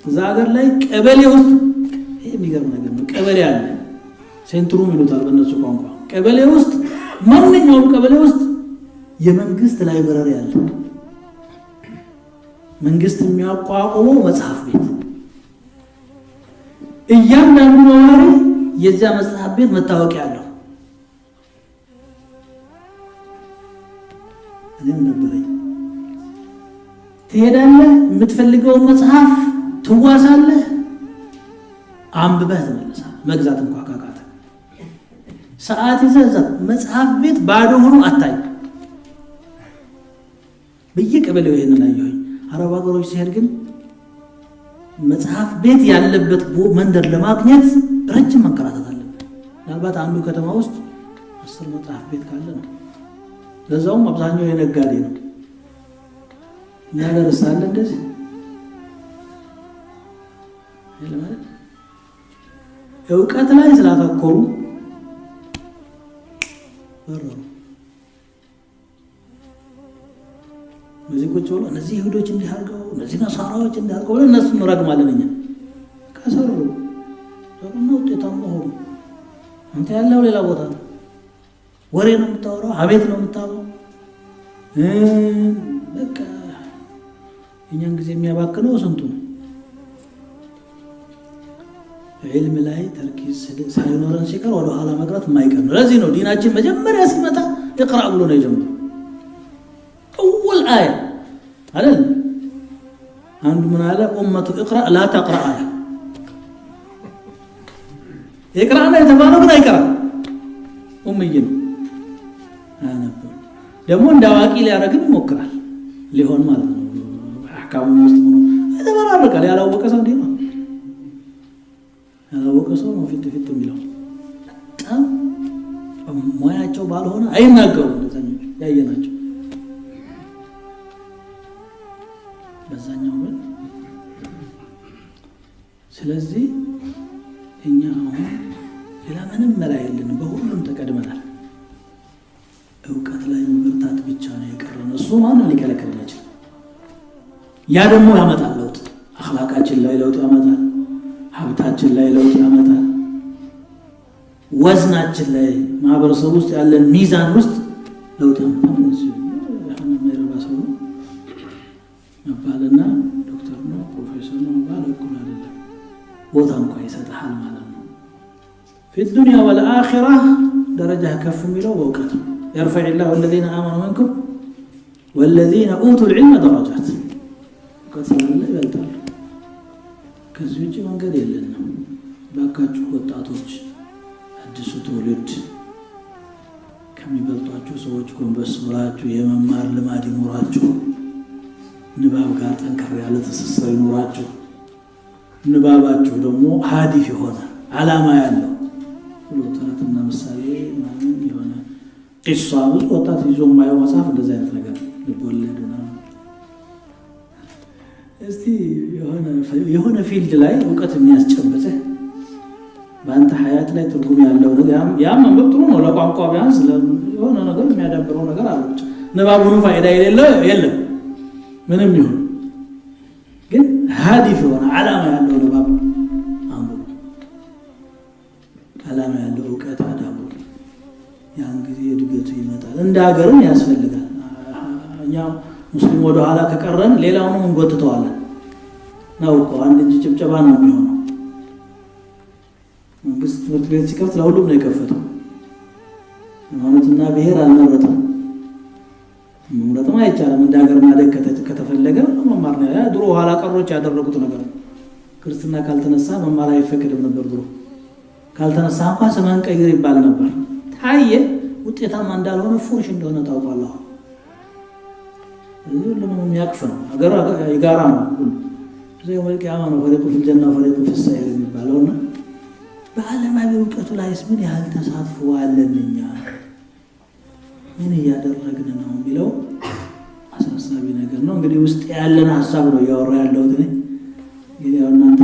Speaker 1: እዛ ሀገር ላይ ቀበሌ ውስጥ ይሄ የሚገርም ነገር ነው። ቀበሌ አለ፣ ሴንትሩም ይሉታል በእነሱ ቋንቋ። ቀበሌ ውስጥ ማንኛውም ቀበሌ ውስጥ የመንግስት ላይብረሪ አለ። መንግስት የሚያቋቁመው መጽሐፍ ቤት። እያንዳንዱ ነዋሪ የዚያ መጽሐፍ ቤት መታወቂያ አለው። እኔም ነበረኝ። ትሄዳለህ፣ የምትፈልገውን መጽሐፍ ትዋሳለህ፣ አንብበህ ትመለሳለህ። መግዛት እንኳን ካቃተ ሰዓት ይዘህ መጽሐፍ ቤት ባዶ ሆኖ አታይ። በየቀበሌው ይሄንን አየሁኝ። አረብ ሀገሮች ሲሄድ ግን መጽሐፍ ቤት ያለበት መንደር ለማግኘት ረጅም መንከራተት አለበት። ምናልባት አንዱ ከተማ ውስጥ 10 መጽሐፍ ቤት ካለ ነው። ለዛውም አብዛኛው የነጋዴ ነው። እኛ ደርሳለ እንደዚህ ለማለት እውቀት ላይ ስላተኮሩ በረሩ። ሙዚቆች ወላ እነዚህ ይሁዶች እንዲያርገው እነዚህ ነሳራዎች እንዲያርገው እነሱ እንረግማለን። እኛ ከሰሩ ነው ውጤታማ ሆኑ። አንተ ያለው ሌላ ቦታ ነው። ወሬ ነው የምታወራው፣ አቤት ነው የምታወራው። በቃ እኛን ጊዜ የሚያባክነው ስንቱ ነው። ዒልም ላይ ተርኪዝ ሳይኖረን ሲቀር ወደ ኋላ መቅረት የማይቀር ነው። ለዚህ ነው ዲናችን መጀመሪያ ሲመጣ እቅራ ብሎ ነው የጀመረው። أول آية على عند من على أمة اقرأ لا تقرأ على يقرأ أنا يتبانو بنا يقرأ أميين أنا دمون دواكي لي أرقم مكرا اللي هون ماذا أحكام المسلمون هذا برا رقا لي على وقصة دينا على وقصة وفيت ميلون تام ما يأتوا بالهونا أين نقول يا يناجو በዛኛው ግን ስለዚህ እኛ አሁን ሌላ ምንም መላ የለንም። በሁሉም ተቀድመናል። እውቀት ላይ መበርታት ብቻ ነው የቀረን። እሱ ማንም ሊከለክለን አይችልም። ያ ደግሞ ያመጣል ለውጥ። አኽላቃችን ላይ ለውጥ ያመጣል። ሀብታችን ላይ ለውጥ ያመጣል። ወዝናችን ላይ ማህበረሰብ ውስጥ ያለን ሚዛን ውስጥ ለውጥ ያመጣል። የማይረባ ሰው ነው መባልና ዶክተር ነው ፕሮፌሰር ነው መባል እኩል አይደለም። ቦታ እንኳን ይሰጣል ማለት ነው في الدنيا والآخرة درجة كف ميلو بوقت يرفع الله الذين آمنوا منكم والذين أوتوا العلم درجات كثر الله يبلطال ከዚህ ውጪ መንገድ የለንም ባካችሁ ወጣቶች አዲሱ ትውልድ ከሚበልጧቸው ሰዎች ጎንበስ ብላችሁ የመማር ልማድ ይኖራችሁ ንባብ ጋር ጠንከር ያለ ተሰሰር ይኖራችሁ ንባባችሁ ደግሞ ሀዲፍ የሆነ ዓላማ ያለው ሁለተኛ ምሳሌ ማንም የሆነ ቂሷ ብዙ ወጣት ይዞ ማየው መጽሐፍ እንደዚህ አይነት ነገር ልቦለድና እስቲ የሆነ ፊልድ ላይ ዕውቀት የሚያስጨብጥህ በአንተ ሀያት ላይ ትርጉም ያለው ነገር ያም ጥሩ ነው ለቋንቋ ቢያንስ የሆነ ነገር የሚያዳብረው ነገር አለ ንባቡን ፋይዳ የለም ምንም ይሁን ግን ሀዲፍ የሆነ ዓላማ ያለው ንባብ አንብቡ ዓላማ ያለው ዕውቀት አዳብሩ ያን ጊዜ እድገቱ ይመጣል እንደ ሀገርም ያስፈልጋል እኛ ሙስሊም ወደ ኋላ ከቀረን ሌላውንም እንጎትተዋለን ነው እኮ አንድ እንጂ ጭብጨባ ነው የሚሆነው መንግስት ትምህርት ቤት ሲከፍት ለሁሉም ነው የከፈተው ሃይማኖትና ብሔር አልመረጠም መምረጥም አይቻልም እንደ ሀገር ማደግ ከተፈለገ መማር ነው ያ ድሮ ኋላ ቀሮች ያደረጉት ነገር ክርስትና ካልተነሳ መማር አይፈቀድም ነበር ድሮ ካልተነሳ እንኳን ስምህን ቀይር ይባል ነበር ታየ ውጤታማ እንዳልሆነ ፉርሽ እንደሆነ ታውቃለህ ሁሉም የሚያቅፍ ነው ሀገር የጋራ ነው ዘይ ወልቅ ያማኑ ፈሪቁ في الجنة وفريق في السعير የሚባለውና በዓለማዊ ዕውቀቱ ላይስ ምን ያህል ተሳትፎ አለንኛ ምን ያደረግን ነው የሚለው አሳሳቢ ነገር ነው እንግዲህ ውስጥ ያለን ሐሳብ ነው ያወራ ያለው እንግዲህ እናንተ